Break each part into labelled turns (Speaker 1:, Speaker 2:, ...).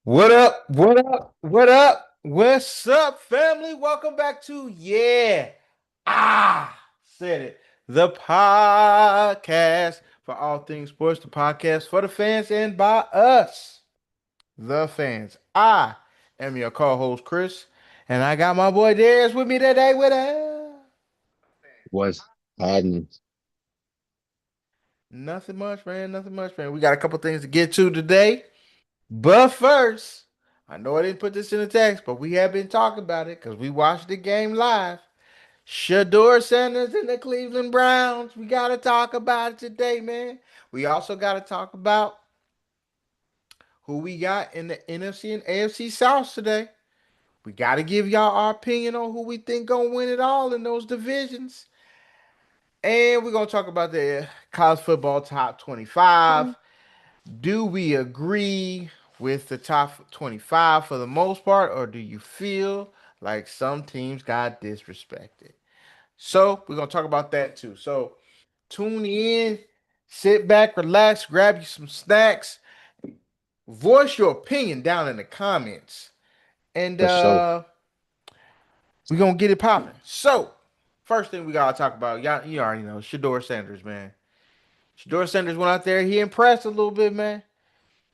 Speaker 1: What up? What up? What up? What's up, family? Welcome back to said it. The podcast for all things sports, the podcast for the fans and by us, the fans. I am your co-host, Chris, and I got my boy Darius with me today with us.
Speaker 2: Was happening.
Speaker 1: Nothing much, man. Nothing much, man. We got a couple things to get to today. But first, I know I didn't put this in the text, but we have been talking about it because we watched the game live. Shador Sanders and the Cleveland Browns. We got to talk about it today, man. We also got to talk about who we got in the NFC and AFC South today. We got to give y'all our opinion on who we think gonna win it all in those divisions. And we're gonna talk about the college football top 25. Do we agree with the top 25 for the most part, or do you feel like some teams got disrespected? So, we're going to talk about that too. So, tune in, sit back, relax, grab you some snacks, voice your opinion down in the comments, and
Speaker 2: For sure.
Speaker 1: we're going to get it popping. So, first thing we got to talk about, y'all, you already know, Shador Sanders, man. Shador Sanders went out there, he impressed a little bit, man.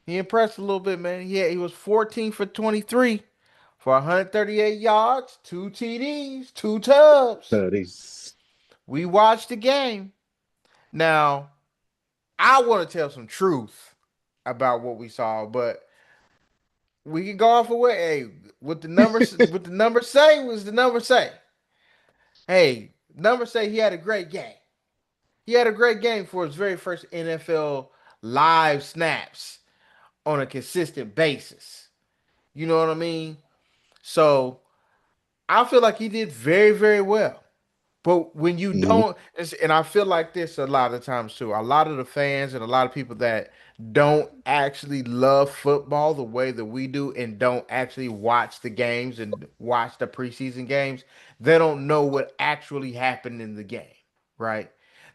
Speaker 1: He impressed a little bit, man. Yeah, he was 14 for 23 for 138 yards, two TDs, two tubs.
Speaker 2: These
Speaker 1: We watched the game. Now, I want to tell some truth about what we saw, but we can go off of what the numbers say was the numbers say. Hey, numbers say he had a great game. He had a great game for his very first NFL live snaps on a consistent basis. You know what I mean? So I feel like he did very, very well. But when you
Speaker 2: Mhm.
Speaker 1: don't, and I feel like this a lot of times too, a lot of the fans and a lot of people that don't actually love football the way that we do and don't actually watch the games and watch the preseason games, they don't know what actually happened in the game, right?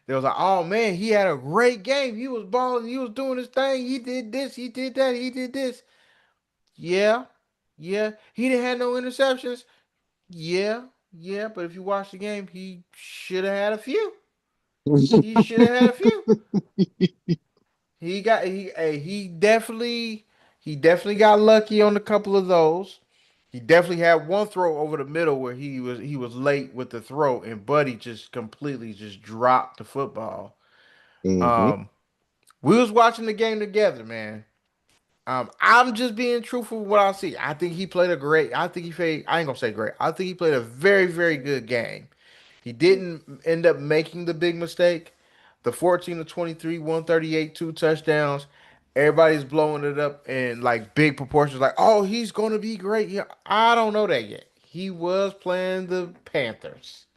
Speaker 1: They was like, oh man, he had a great game. He was balling, he was doing his thing, he did this, he did that, he did this. Yeah, yeah. He didn't have no interceptions. Yeah, yeah, but if you watch the game, he should have had a few. He should have had a few. He definitely got lucky on a couple of those. He definitely had one throw over the middle where he was late with the throw and Buddy just completely just dropped the football.
Speaker 2: Mhm.
Speaker 1: Um, we was watching the game together, man. I'm just being truthful with what I see. I think he played a great. I think he played. I ain't gonna say great. I think he played a very, very good game. He didn't end up making the big mistake. The 14 to 23, 138, two touchdowns. Everybody's blowing it up in like big proportions. Like, oh, he's gonna be great. Yeah, I don't know that yet. He was playing the Panthers,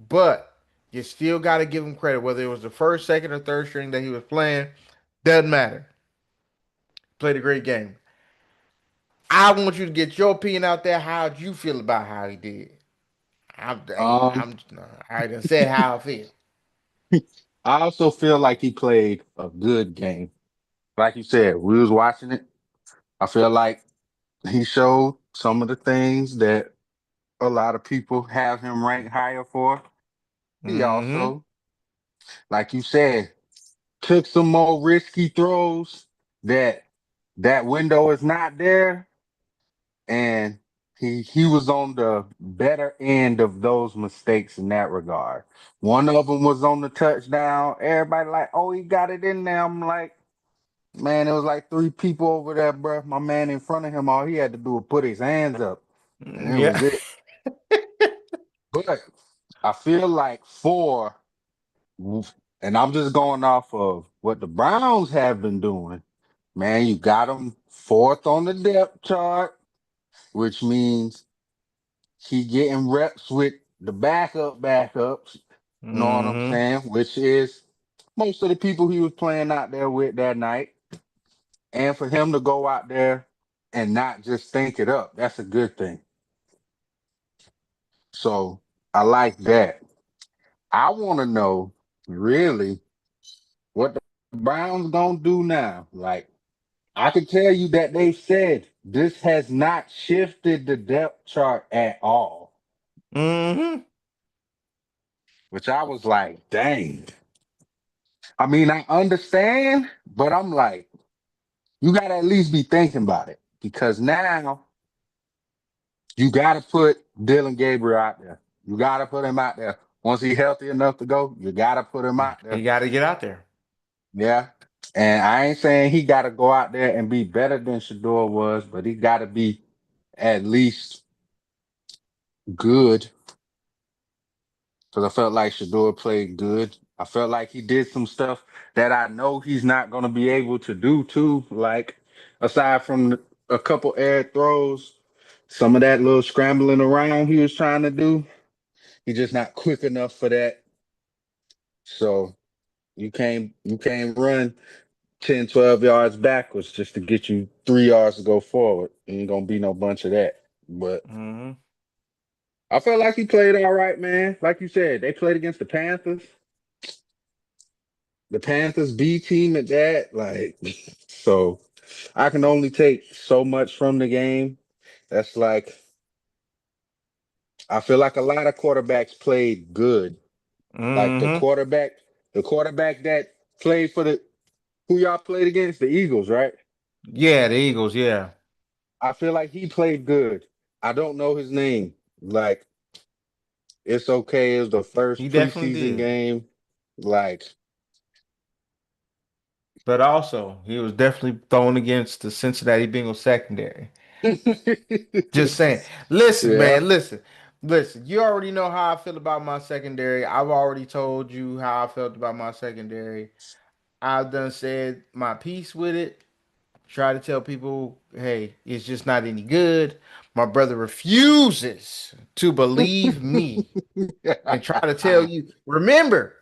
Speaker 1: but you still got to give him credit. Whether it was the first, second, or third string that he was playing, doesn't matter. Played a great game. I want you to get your opinion out there. How'd you feel about how he did?
Speaker 2: Um,
Speaker 1: I'm I done said how I feel.
Speaker 2: I also feel like he played a good game. Like you said, we was watching it. I feel like he showed some of the things that a lot of people have him ranked higher for. He
Speaker 1: Mm-hmm.
Speaker 2: also, like you said, took some more risky throws that that window is not there, and he was on the better end of those mistakes in that regard. One of them was on the touchdown. Everybody like, oh, he got it in there. I'm like, man, it was like three people over there, bro. My man in front of him, all he had to do was put his hands up, and it
Speaker 1: Yeah.
Speaker 2: was it. But I feel like and I'm just going off of what the Browns have been doing. Man, you got them fourth on the depth chart, which means he getting reps with the backups. Know what I'm
Speaker 1: Mm-hmm.
Speaker 2: saying? Which is most of the people he was playing out there with that night. And for him to go out there and not just think it up, that's a good thing. So I like that. I want to know really what the Browns gonna do now. Like, I can tell you that they said this has not shifted the depth chart at all,
Speaker 1: Mm-hmm.
Speaker 2: which I was like, dang. I mean, I understand, but I'm like, you got to at least be thinking about it because now you got to put Dylan Gabriel out there. You got to put him out there. Once he's healthy enough to go, you got to put him out there.
Speaker 1: He got to get out there.
Speaker 2: Yeah. And I ain't saying he got to go out there and be better than Shador was, but he got to be at least good. Because I felt like Shador played good. I felt like he did some stuff that I know he's not going to be able to do too. Like, aside from a couple air throws, some of that little scrambling around he was trying to do, he just not quick enough for that. So you can't run 10, 12 yards backwards just to get you 3 yards to go forward. Ain't gonna be no bunch of that. But
Speaker 1: Mm-hmm.
Speaker 2: I felt like he played all right, man. Like you said, they played against the Panthers. The Panthers B team at that. Like, so I can only take so much from the game. That's like I feel like a lot of quarterbacks played good. Like
Speaker 1: Mm-hmm.
Speaker 2: the quarterback that played for the who y'all played against, the Eagles, right?
Speaker 1: Yeah, the Eagles. Yeah,
Speaker 2: I feel like he played good. I don't know his name. Like, it's okay. It was the
Speaker 1: he
Speaker 2: first
Speaker 1: definitely
Speaker 2: preseason
Speaker 1: did.
Speaker 2: game. Like,
Speaker 1: But also, he was definitely thrown against the Cincinnati Bengals secondary. Just saying. Listen,
Speaker 2: yeah.
Speaker 1: man, listen. You already know how I feel about my secondary. I've already told you how I felt about my secondary. I've done said my piece with it. Try to tell people, hey, it's just not any good. My brother refuses to believe me and try to tell you, remember,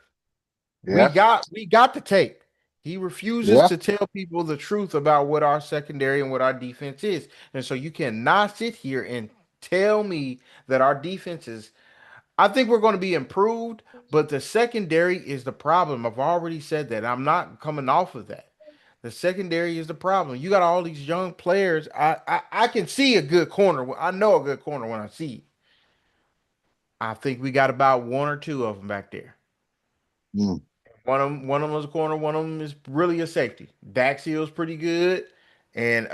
Speaker 2: yeah.
Speaker 1: we got the tape. He refuses
Speaker 2: Yeah.
Speaker 1: to tell people the truth about what our secondary and what our defense is. And so you cannot sit here and tell me that our defense is I think we're going to be improved, but the secondary is the problem. I've already said that. I'm not coming off of that. The secondary is the problem. You got all these young players. I can see a good corner. I know a good corner when I see it. I think we got about one or two of them back there.
Speaker 2: Mm.
Speaker 1: One of them is a corner. One of them is really a safety. Dax Hill's pretty good, and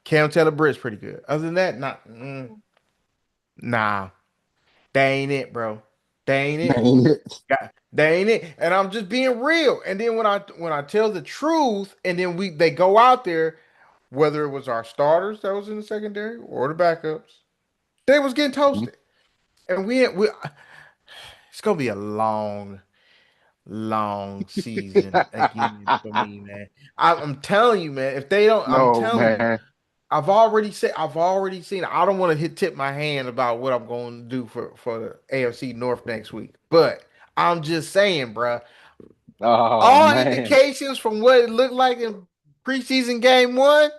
Speaker 1: Cam Taylor Britt's pretty good. Other than that, not nah. They ain't it, bro. They ain't it.
Speaker 2: Ain't it?
Speaker 1: Yeah, they ain't it. And I'm just being real. And then when I tell the truth, and then they go out there, whether it was our starters that was in the secondary or the backups, they was getting
Speaker 2: Mm.
Speaker 1: toasted. And we it's gonna be a long, long season again for me, man. I'm telling you, man. If they don't, I'm
Speaker 2: No,
Speaker 1: telling you.
Speaker 2: man.
Speaker 1: I've already seen. I don't want to tip my hand about what I'm going to do for the AFC North next week, but I'm just saying, bruh.
Speaker 2: Oh,
Speaker 1: All
Speaker 2: man.
Speaker 1: indications from what it looked like in preseason game one,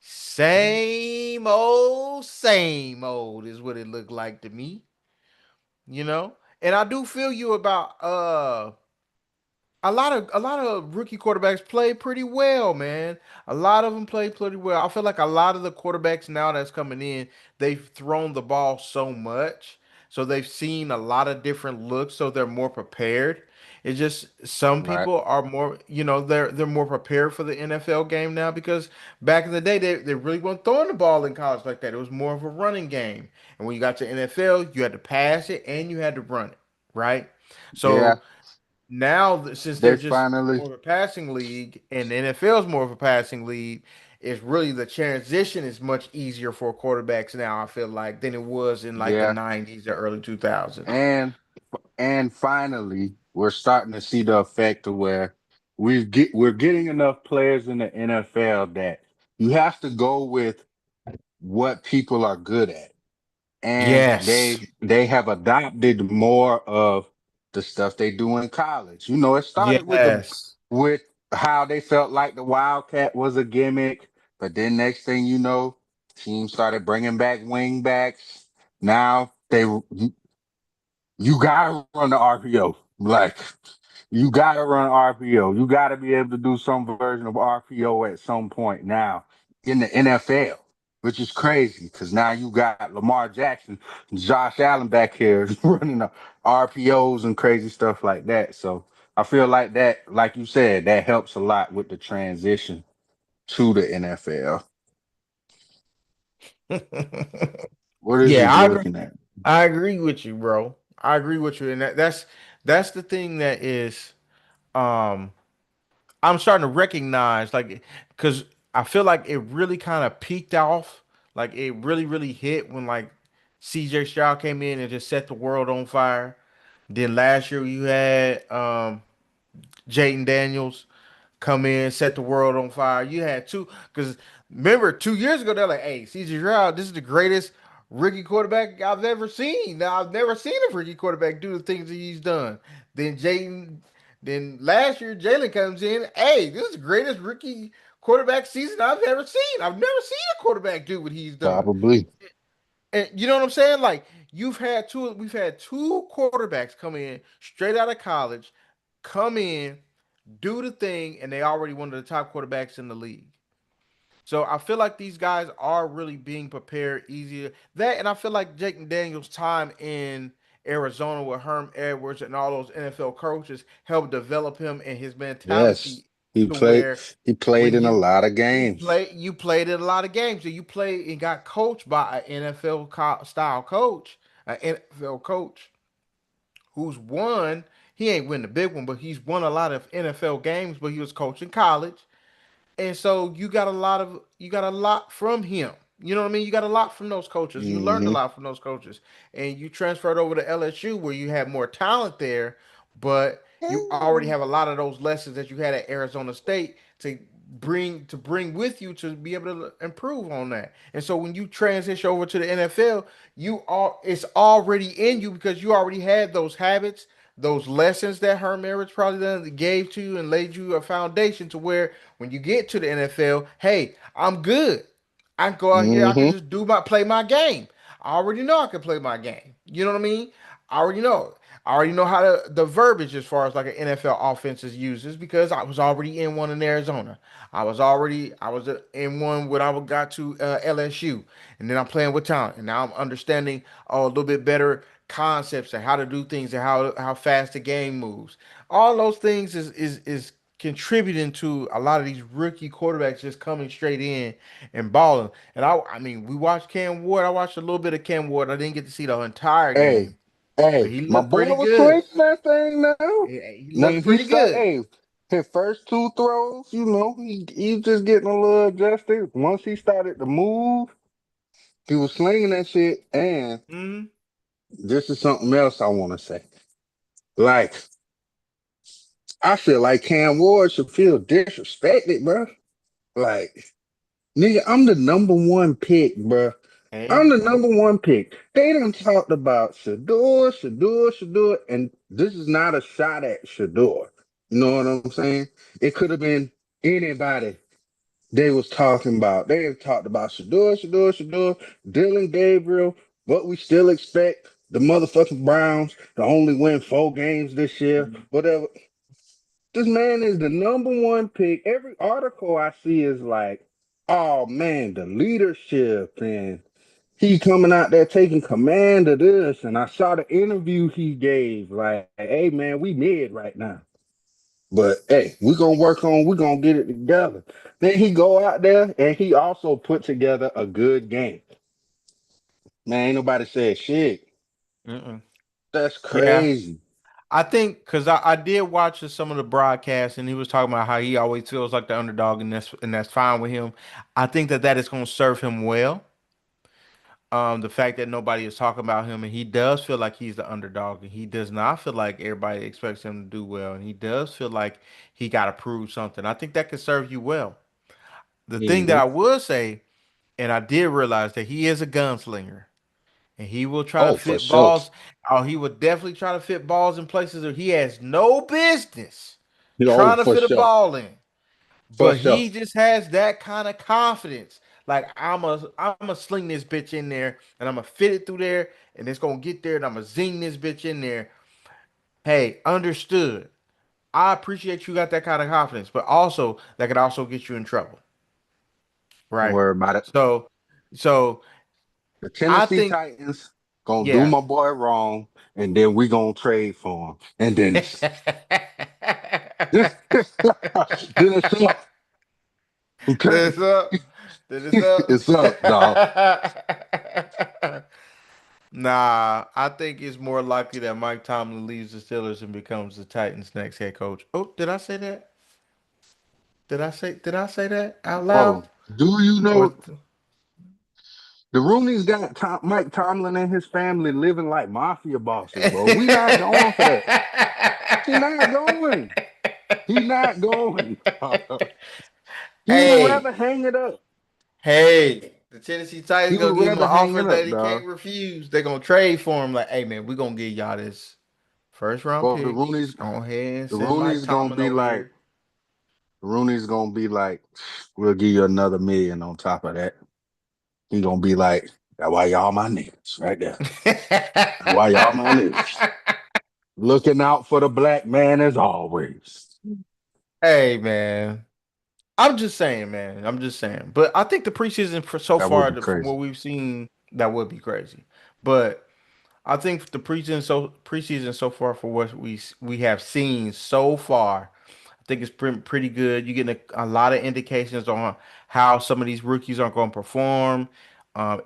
Speaker 1: same old is what it looked like to me, you know. And I do feel you about a lot of rookie quarterbacks play pretty well, man. A lot of them play pretty well. I feel like a lot of the quarterbacks now that's coming in, they've thrown the ball so much, so they've seen a lot of different looks, so they're more prepared. It's just some
Speaker 2: Right.
Speaker 1: people are more, they're more prepared for the NFL game now because back in the day they really weren't throwing the ball in college like that. It was more of a running game. And when you got to NFL, you had to pass it and you had to run it, right?
Speaker 2: Yeah.
Speaker 1: So now since they're
Speaker 2: They
Speaker 1: just
Speaker 2: finally,
Speaker 1: more of a passing league and the NFL is more of a passing league, it's really the transition is much easier for quarterbacks now, I feel like, than it was in like the
Speaker 2: yeah.
Speaker 1: 90s or early 2000s.
Speaker 2: And finally, we're starting to see the effect of where we're getting enough players in the NFL that you have to go with what people are good at. And
Speaker 1: Yes.
Speaker 2: they have adopted more of the stuff they do in college. It started
Speaker 1: Yes.
Speaker 2: with how they felt like the Wildcat was a gimmick, but then next thing you know, teams started bringing back wing backs. Now you gotta run the RPO. Like You gotta run RPO. You gotta be able to do some version of RPO at some point now in the NFL, which is crazy because now you got Lamar Jackson, Josh Allen back here running the RPOs and crazy stuff like that. So I feel like that, like you said, that helps a lot with the transition to the NFL. What is
Speaker 1: Yeah,
Speaker 2: you
Speaker 1: I agree.
Speaker 2: looking at?
Speaker 1: I agree with you, bro. I agree with you, and that's the thing that is um I'm starting to recognize like because I feel like it really kind of peaked off, like it really hit when like CJ Stroud came in and just set the world on fire. Then last year you had Jaden Daniels come in, set the world on fire. You had two, because remember 2 years ago they're like, "Hey, CJ Stroud, this is the greatest rookie quarterback I've ever seen." Now I've never seen a rookie quarterback do the things that he's done. Then Jaden, then last year Jalen comes in. Hey, this is the greatest rookie quarterback season I've ever seen. I've never seen a quarterback do what he's done.
Speaker 2: Probably.
Speaker 1: And you know what I'm saying? Like we've had two quarterbacks come in straight out of college, come in, do the thing, and they already one of the top quarterbacks in the league. So I feel like these guys are really being prepared easier. That and I feel like Jake Daniels' time in Arizona with Herm Edwards and all those NFL coaches helped develop him and his
Speaker 2: Yes.
Speaker 1: mentality
Speaker 2: He
Speaker 1: to
Speaker 2: played
Speaker 1: where
Speaker 2: he played
Speaker 1: when
Speaker 2: in a lot of games.
Speaker 1: you played in a lot of games and you played and got coached by an NFL style coach, an NFL coach who's won. He ain't win the big one, but he's won a lot of NFL games. But he was coaching college, and so you got a lot from him. You know what I mean? You got a lot from those coaches. You learned a
Speaker 2: Hmm.
Speaker 1: lot from those coaches, and you transferred over to LSU where you had more talent there, but you already have a lot of those lessons that you had at Arizona State to bring with you to be able to improve on that. And so when you transition over to the NFL, it's already in you because you already had those habits, those lessons that Herm Edwards probably done gave to you and laid you a foundation to where when you get to the NFL, hey, I'm good. I can go out here, I can
Speaker 2: Hmm.
Speaker 1: just play my game. I already know I can play my game. You know what I mean? I already know. I already know how the verbiage as far as like an NFL offense is uses because I was already in one in Arizona. I was in one when I got to LSU, and then I'm playing with talent, and now I'm understanding a little bit better concepts and how to do things and how fast the game moves. All those things is contributing to a lot of these rookie quarterbacks just coming straight in and balling. And I mean, we watched Cam Ward. I watched a little bit of Cam Ward. I didn't get to see the entire
Speaker 2: Hey,
Speaker 1: game, but
Speaker 2: hey,
Speaker 1: he
Speaker 2: my
Speaker 1: looked
Speaker 2: boy
Speaker 1: pretty
Speaker 2: was
Speaker 1: good.
Speaker 2: swinging that thing now.
Speaker 1: He
Speaker 2: Now
Speaker 1: looked
Speaker 2: he
Speaker 1: pretty
Speaker 2: start,
Speaker 1: good.
Speaker 2: hey, his first two throws, he's just getting a little adjusted. Once he started to move, he was slinging that shit. And
Speaker 1: Hmm.
Speaker 2: this is something else I want to say. Like, I feel like Cam Ward should feel disrespected, bro. Like, nigga, I'm the number one pick, bro. I'm
Speaker 1: Hey,
Speaker 2: the number one pick. They done talked about Shador, and this is not a shot at Shador. You know what I'm saying? It could have been anybody they was talking about. They have talked about Shador, Dylan Gabriel, but we still expect the motherfucking Browns to only win 4 games this year. Whatever. This man is the number one pick. Every article I see is like, oh man, the leadership and he coming out there taking command of this. And I saw the interview he gave, like, hey man, we mid right now. But hey, we're gonna get it together. Then he go out there and he also put together a good game. Man, ain't nobody said shit.
Speaker 1: mm-mm.
Speaker 2: That's
Speaker 1: Yeah,
Speaker 2: crazy.
Speaker 1: I think because I did watch some of the broadcasts and he was talking about how he always feels like the underdog and that's fine with him. I think that is going to serve him well. The fact that nobody is talking about him and he does feel like he's the underdog and he does not feel like everybody expects him to do well and he does feel like he got to prove something. I think that could serve you well. The thing that
Speaker 2: Hmm.
Speaker 1: I would say, and I did realize that he is a gunslinger and he will try to
Speaker 2: Oh, for
Speaker 1: fit
Speaker 2: sure.
Speaker 1: balls. Oh, he would definitely try to fit balls in places where he has no business
Speaker 2: Oh,
Speaker 1: trying to
Speaker 2: for
Speaker 1: fit a
Speaker 2: sure.
Speaker 1: ball in.
Speaker 2: For
Speaker 1: But
Speaker 2: sure.
Speaker 1: he just has that kind of confidence. Like I'm a sling this bitch in there and I'm gonna fit it through there and it's gonna get there and I'm gonna zing this bitch in there. Hey, understood. I appreciate you got that kind of confidence, but also that could also get you in trouble,
Speaker 2: Don't
Speaker 1: right?
Speaker 2: worry about it.
Speaker 1: So, so
Speaker 2: The
Speaker 1: I
Speaker 2: Tennessee
Speaker 1: think,
Speaker 2: Titans gonna do
Speaker 1: yeah.
Speaker 2: my boy wrong, and then we gonna trade for him, and then it's then it's up. Okay,
Speaker 1: This up. This up.
Speaker 2: it's up, dog.
Speaker 1: Nah, I think it's more likely that Mike Tomlin leaves the Steelers and becomes the Titans' next head coach. Oh, did I say that? Did I say that out loud?
Speaker 2: Bro, do you
Speaker 1: Or
Speaker 2: know the Rooney's got Mike Tomlin and his family living like mafia bosses, bro? We not going for that. He not going. He not going. He would
Speaker 1: Hey,
Speaker 2: rather hang it up.
Speaker 1: hey, the Tennessee Titans
Speaker 2: He
Speaker 1: gonna
Speaker 2: would
Speaker 1: give him an
Speaker 2: rather hang
Speaker 1: offer
Speaker 2: it
Speaker 1: that
Speaker 2: up,
Speaker 1: he can't
Speaker 2: dog.
Speaker 1: refuse. They're gonna trade for him. Like, hey man, we're gonna give y'all this first round
Speaker 2: Well,
Speaker 1: pick. Go ahead and
Speaker 2: The
Speaker 1: send Mike
Speaker 2: Rooney's gonna
Speaker 1: Tomlin
Speaker 2: be
Speaker 1: over
Speaker 2: like,
Speaker 1: here.
Speaker 2: we'll give you another million on top of that. He gonna be like, that's why y'all my niggas right there. That's why y'all my niggas. Looking out for the black man as always.
Speaker 1: Hey man, I'm just saying, man. I'm just saying. But I think the preseason for so
Speaker 2: That would
Speaker 1: far,
Speaker 2: be
Speaker 1: from
Speaker 2: crazy.
Speaker 1: what we've seen, that would be crazy. But I think the preseason so far for what we have seen so far, I think it's pretty good. You're getting a lot of indications on how some of these rookies are going to perform.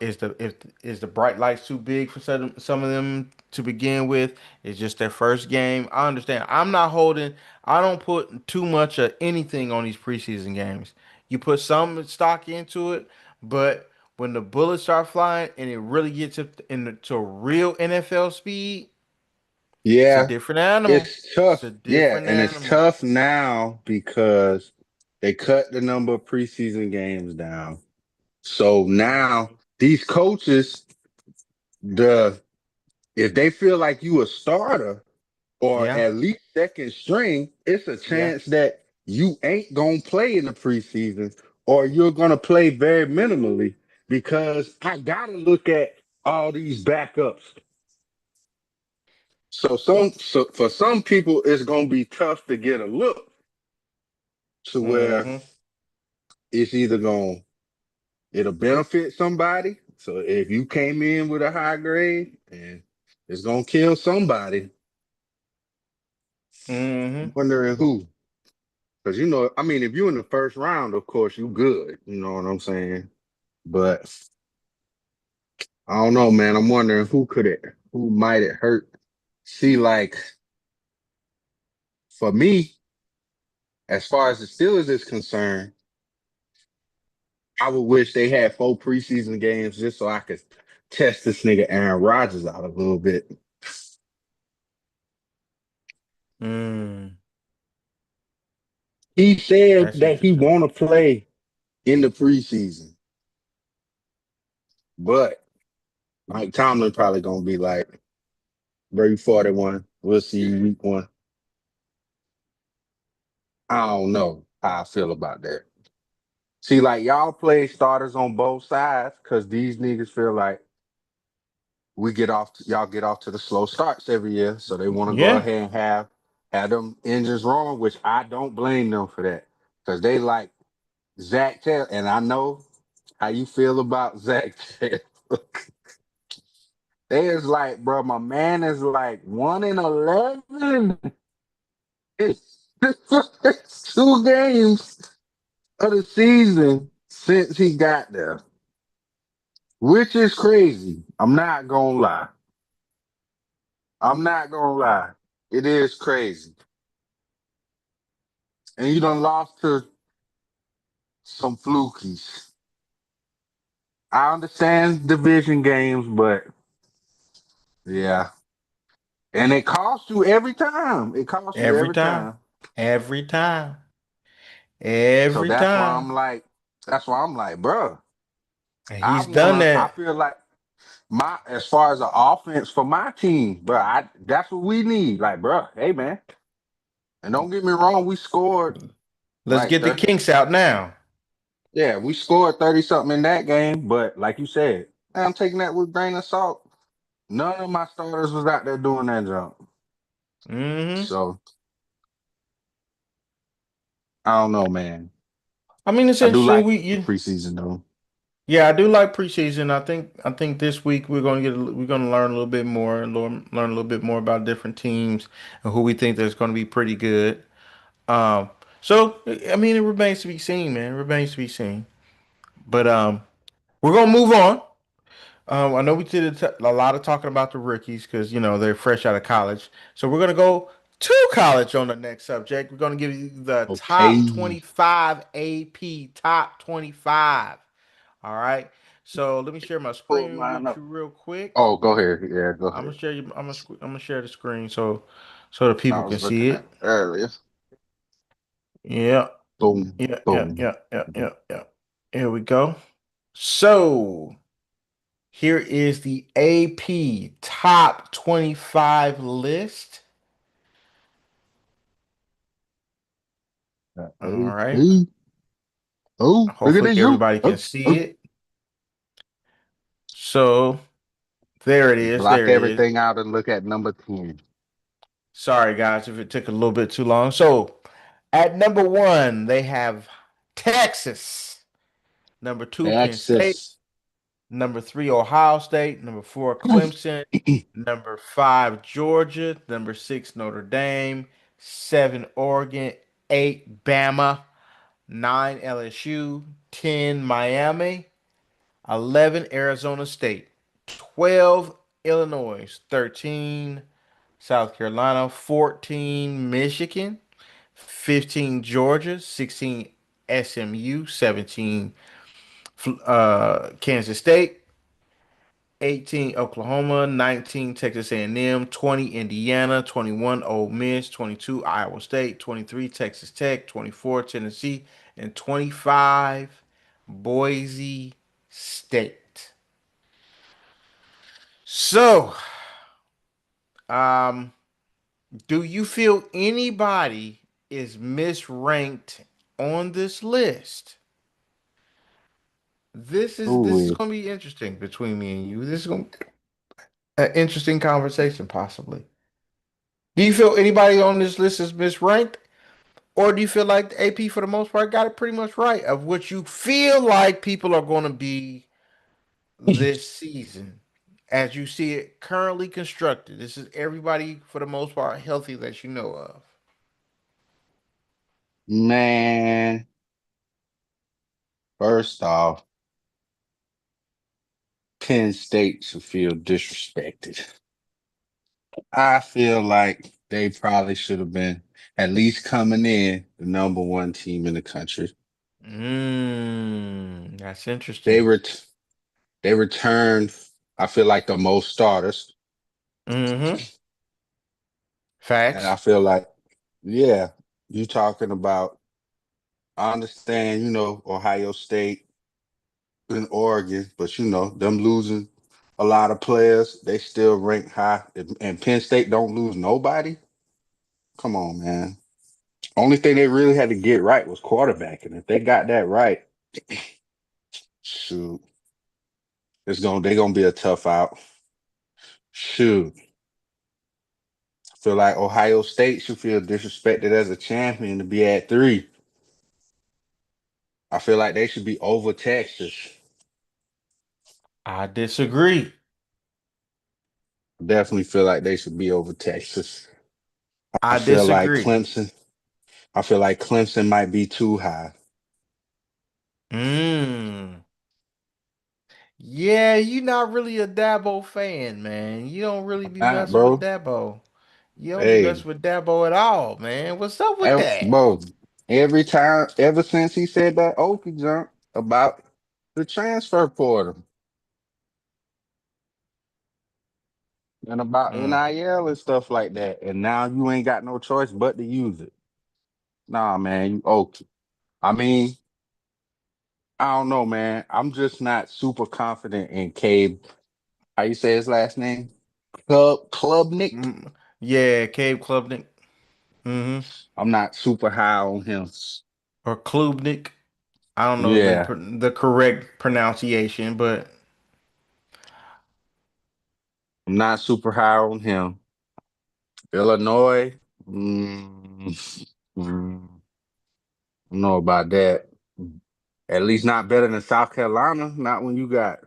Speaker 1: Is the bright lights too big for some of them to begin with? It's just their first game. I understand. I'm not holding. I don't put too much of anything on these preseason games. You put some stock into it, but when the bullets start flying and it really gets up into real NFL speed, it's a
Speaker 2: Yeah,
Speaker 1: different animal.
Speaker 2: it's
Speaker 1: It's
Speaker 2: tough.
Speaker 1: a
Speaker 2: Yeah,
Speaker 1: different
Speaker 2: and it's
Speaker 1: animal.
Speaker 2: tough now because they cut the number of preseason games down. So now these coaches, the if they feel like you a starter or
Speaker 1: Yeah.
Speaker 2: at least second string, it's a
Speaker 1: Yeah.
Speaker 2: chance that you ain't gonna play in the preseason or you're gonna play very minimally because I gotta look at all these backups. So for some people, it's gonna be tough to get a look to where
Speaker 1: Hmm.
Speaker 2: it's either gonna it'll benefit somebody. So if you came in with a high grade and it's gonna kill somebody, I'm
Speaker 1: Hmm.
Speaker 2: wondering who. Because you know, I mean, if you're in the first round, of course you good. You know what I'm saying? But I don't know, man. I'm wondering who might it hurt. See, like for me, as far as the Steelers is concerned, I would wish they had 4 preseason games just so I could test this nigga Aaron Rodgers out a little bit.
Speaker 1: Mm.
Speaker 2: He said
Speaker 1: That's
Speaker 2: that he
Speaker 1: interesting.
Speaker 2: want to play in the preseason, but Mike Tomlin probably gonna be like, "Bro, you 41. We'll see you week 1." I don't know how I feel about that. See, like y'all play starters on both sides because these niggas feel like y'all get off to the slow starts every year, so they want to go
Speaker 1: Yeah.
Speaker 2: ahead and have them engines wrong, which I don't blame them for that because they like Zach Taylor, and I know how you feel about Zach Taylor. They is like, bro, my man is like 1-11. It's 2 games of the season since he got there, which is crazy. I'm not gonna lie. I'm not gonna lie. It is crazy. And you done lost to some flukies. I understand division games, but yeah. And it costs you every time. It costs you
Speaker 1: Every
Speaker 2: every
Speaker 1: time.
Speaker 2: time.
Speaker 1: Every time.
Speaker 2: So
Speaker 1: Every time.
Speaker 2: that's why I'm like, bro,
Speaker 1: And he's done
Speaker 2: I
Speaker 1: that.
Speaker 2: feel like as far as the offense for my team, bro, that's what we need. Like, bro, hey man. And don't get me wrong, we scored
Speaker 1: Let's
Speaker 2: like
Speaker 1: get the
Speaker 2: 30.
Speaker 1: kinks out now.
Speaker 2: Yeah, we scored 30 something in that game, but like you said, I'm taking that with a grain of salt. None of my starters was out there doing that jump.
Speaker 1: Hmm.
Speaker 2: So I don't know, man.
Speaker 1: I mean, it's
Speaker 2: I do
Speaker 1: interesting.
Speaker 2: like the preseason though.
Speaker 1: Yeah, I do like preseason. I think this week we're gonna learn a little bit more and learn a little bit more about different teams and who we think that's gonna be pretty good. Um, so I mean, it remains to be seen, man. It remains to be seen. But we're gonna move on. I know we did a lot of talking about the rookies because they're fresh out of college. So we're gonna go to college on the next subject. We're gonna give you the top
Speaker 2: Okay.
Speaker 1: 25 AP top 25. All right. So let me share my
Speaker 2: Pull
Speaker 1: screen
Speaker 2: mine
Speaker 1: with
Speaker 2: up.
Speaker 1: you real quick.
Speaker 2: Oh, go ahead. Yeah, go
Speaker 1: I'm
Speaker 2: ahead.
Speaker 1: gonna share you. I'm gonna share the screen so the
Speaker 2: I
Speaker 1: people can
Speaker 2: was
Speaker 1: see
Speaker 2: looking at
Speaker 1: it.
Speaker 2: it earlier.
Speaker 1: Yeah.
Speaker 2: Boom, boom.
Speaker 1: Yeah. Here we go. So here is the AP top 25 list. All right.
Speaker 2: Hey, oh, look at
Speaker 1: Hopefully
Speaker 2: this, you.
Speaker 1: everybody can
Speaker 2: Oh,
Speaker 1: see
Speaker 2: oh.
Speaker 1: it. So there it is.
Speaker 2: Block
Speaker 1: There it is.
Speaker 2: everything out and look at number 10.
Speaker 1: Sorry, guys, if it took a little bit too long. So, at number one, they have Texas. Number two, Penn State.
Speaker 2: Texas.
Speaker 1: Number three, Ohio State. Number four, Clemson. Number five, Georgia. Number six, Notre Dame. Seven, Oregon. Eight, Bama. Nine, LSU. 10, Miami. 11, Arizona State. 12, Illinois. 13, South Carolina. 14, Michigan. 15 Georgia, 16 SMU, 17 Kansas State, 18 Oklahoma, 19 Texas A&M, 20 Indiana, 21 Ole Miss, 22 Iowa State, 23 Texas Tech, 24 Tennessee, and 25 Boise State. So, um, do you feel anybody is misranked on this list? This is
Speaker 2: Ooh,
Speaker 1: going to be interesting between me and you. This is going to be an interesting conversation, possibly. Do you feel anybody on this list is misranked, or do you feel like the AP for the most part got it pretty much right of what you feel like people are going to be this season, as you see it currently constructed? This is everybody for the most part healthy that you know of.
Speaker 2: man. First off, Penn State should feel disrespected. I feel like they probably should have been at least coming in the number one team in the country.
Speaker 1: That's
Speaker 2: They
Speaker 1: interesting.
Speaker 2: ret they returned, I feel like the most starters.
Speaker 1: Mm-hmm.
Speaker 2: And I
Speaker 1: Facts.
Speaker 2: feel like, yeah, you talking about, I understand, Ohio State and Oregon, but them losing a lot of players, they still rank high. And Penn State don't lose nobody. Come on, man. Only thing they really had to get right was quarterbacking. If they got that right, shoot, they're gonna be a tough out. Shoot. I feel like Ohio State should feel disrespected as a champion to be at 3. I feel like they should be over Texas.
Speaker 1: I disagree.
Speaker 2: Definitely feel like they should be over Texas. I
Speaker 1: I
Speaker 2: feel like
Speaker 1: disagree.
Speaker 2: Clemson. I feel like Clemson might be too high.
Speaker 1: Mm. Yeah, you're not really a Dabo fan, man. You don't really be
Speaker 2: All right,
Speaker 1: messing with
Speaker 2: bro.
Speaker 1: Dabo. You don't be
Speaker 2: Hey,
Speaker 1: messing with Dabo at all, man. What's up with that?
Speaker 2: bro. Every time, ever since he said that Okie jump about the transfer portal and about
Speaker 1: Mm.
Speaker 2: NIL and stuff like that, and now you ain't got no choice but to use it. Nah, man, you Okie. I mean, I don't know, man. I'm just not super confident in Cabe. How you say his last name? Klubnik.
Speaker 1: Mm. Yeah, Cave Klubnik. Mm-hmm.
Speaker 2: I'm not super high on him.
Speaker 1: Or Klubnik. I don't know
Speaker 2: Yeah,
Speaker 1: the correct pronunciation, but
Speaker 2: I'm not super high on him. Illinois. Mm, mm. don't know about that. At least not better than South Carolina. Not when you got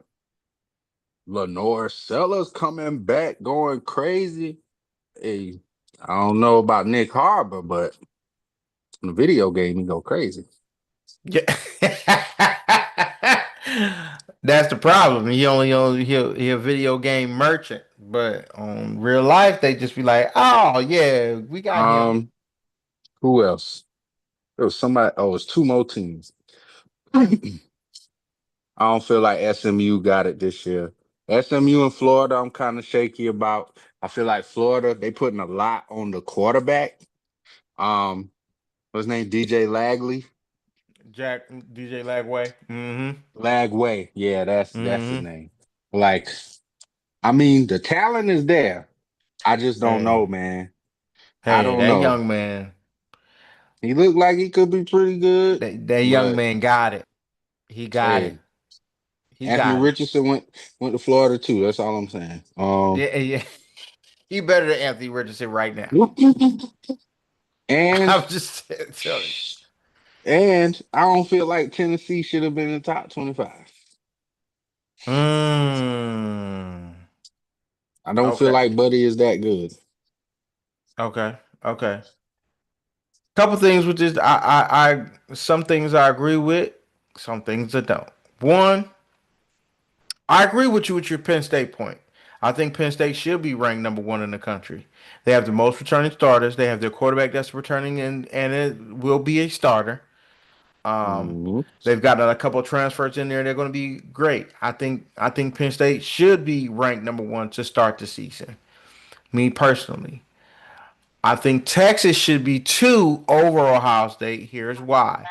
Speaker 2: Lenore Sellers coming back going crazy. Hey, I don't know about Nick Harbor, but in the video game, he go crazy.
Speaker 1: Yeah. That's the problem. He a video game merchant, but on real life they just be like, oh yeah, we got him.
Speaker 2: Um, who else? There was somebody. Oh, it was two more teams. I don't feel like SMU got it this year. SMU and Florida, I'm kind of shaky about. I feel like Florida, they putting a lot on the quarterback. Um, what's his name? DJ Lagley.
Speaker 1: Jack DJ Lagway. Mm-hmm.
Speaker 2: Lagway. Yeah, that's his
Speaker 1: Mm-hmm.
Speaker 2: name. Like, I mean, the talent is there. I just don't
Speaker 1: Hey,
Speaker 2: know, man. I
Speaker 1: hey,
Speaker 2: don't
Speaker 1: that
Speaker 2: know.
Speaker 1: young man,
Speaker 2: He looked like he could be pretty good,
Speaker 1: that young
Speaker 2: but
Speaker 1: man got it. He got it.
Speaker 2: hey,
Speaker 1: He
Speaker 2: Anthony
Speaker 1: got it.
Speaker 2: Richardson went to Florida too. That's all I'm saying.
Speaker 1: Yeah, yeah. He better than Anthony Richardson right now.
Speaker 2: and
Speaker 1: I'm just telling
Speaker 2: and I don't feel like Tennessee should have been in the top 25.
Speaker 1: you.
Speaker 2: I don't feel
Speaker 1: Okay.
Speaker 2: like Buddy is that good.
Speaker 1: Okay. Okay. Couple things with this. Some things I agree with, some things I don't. One, I agree with you with your Penn State point. I think Penn State should be ranked number one in the country. They have the most returning starters. They have their quarterback that's returning and it will be a starter. Um,
Speaker 2: Mhm.
Speaker 1: they've got a couple of transfers in there. They're going to be great. I think Penn State should be ranked number one to start the season. Me personally, I think Texas should be two over Ohio State. Here's why.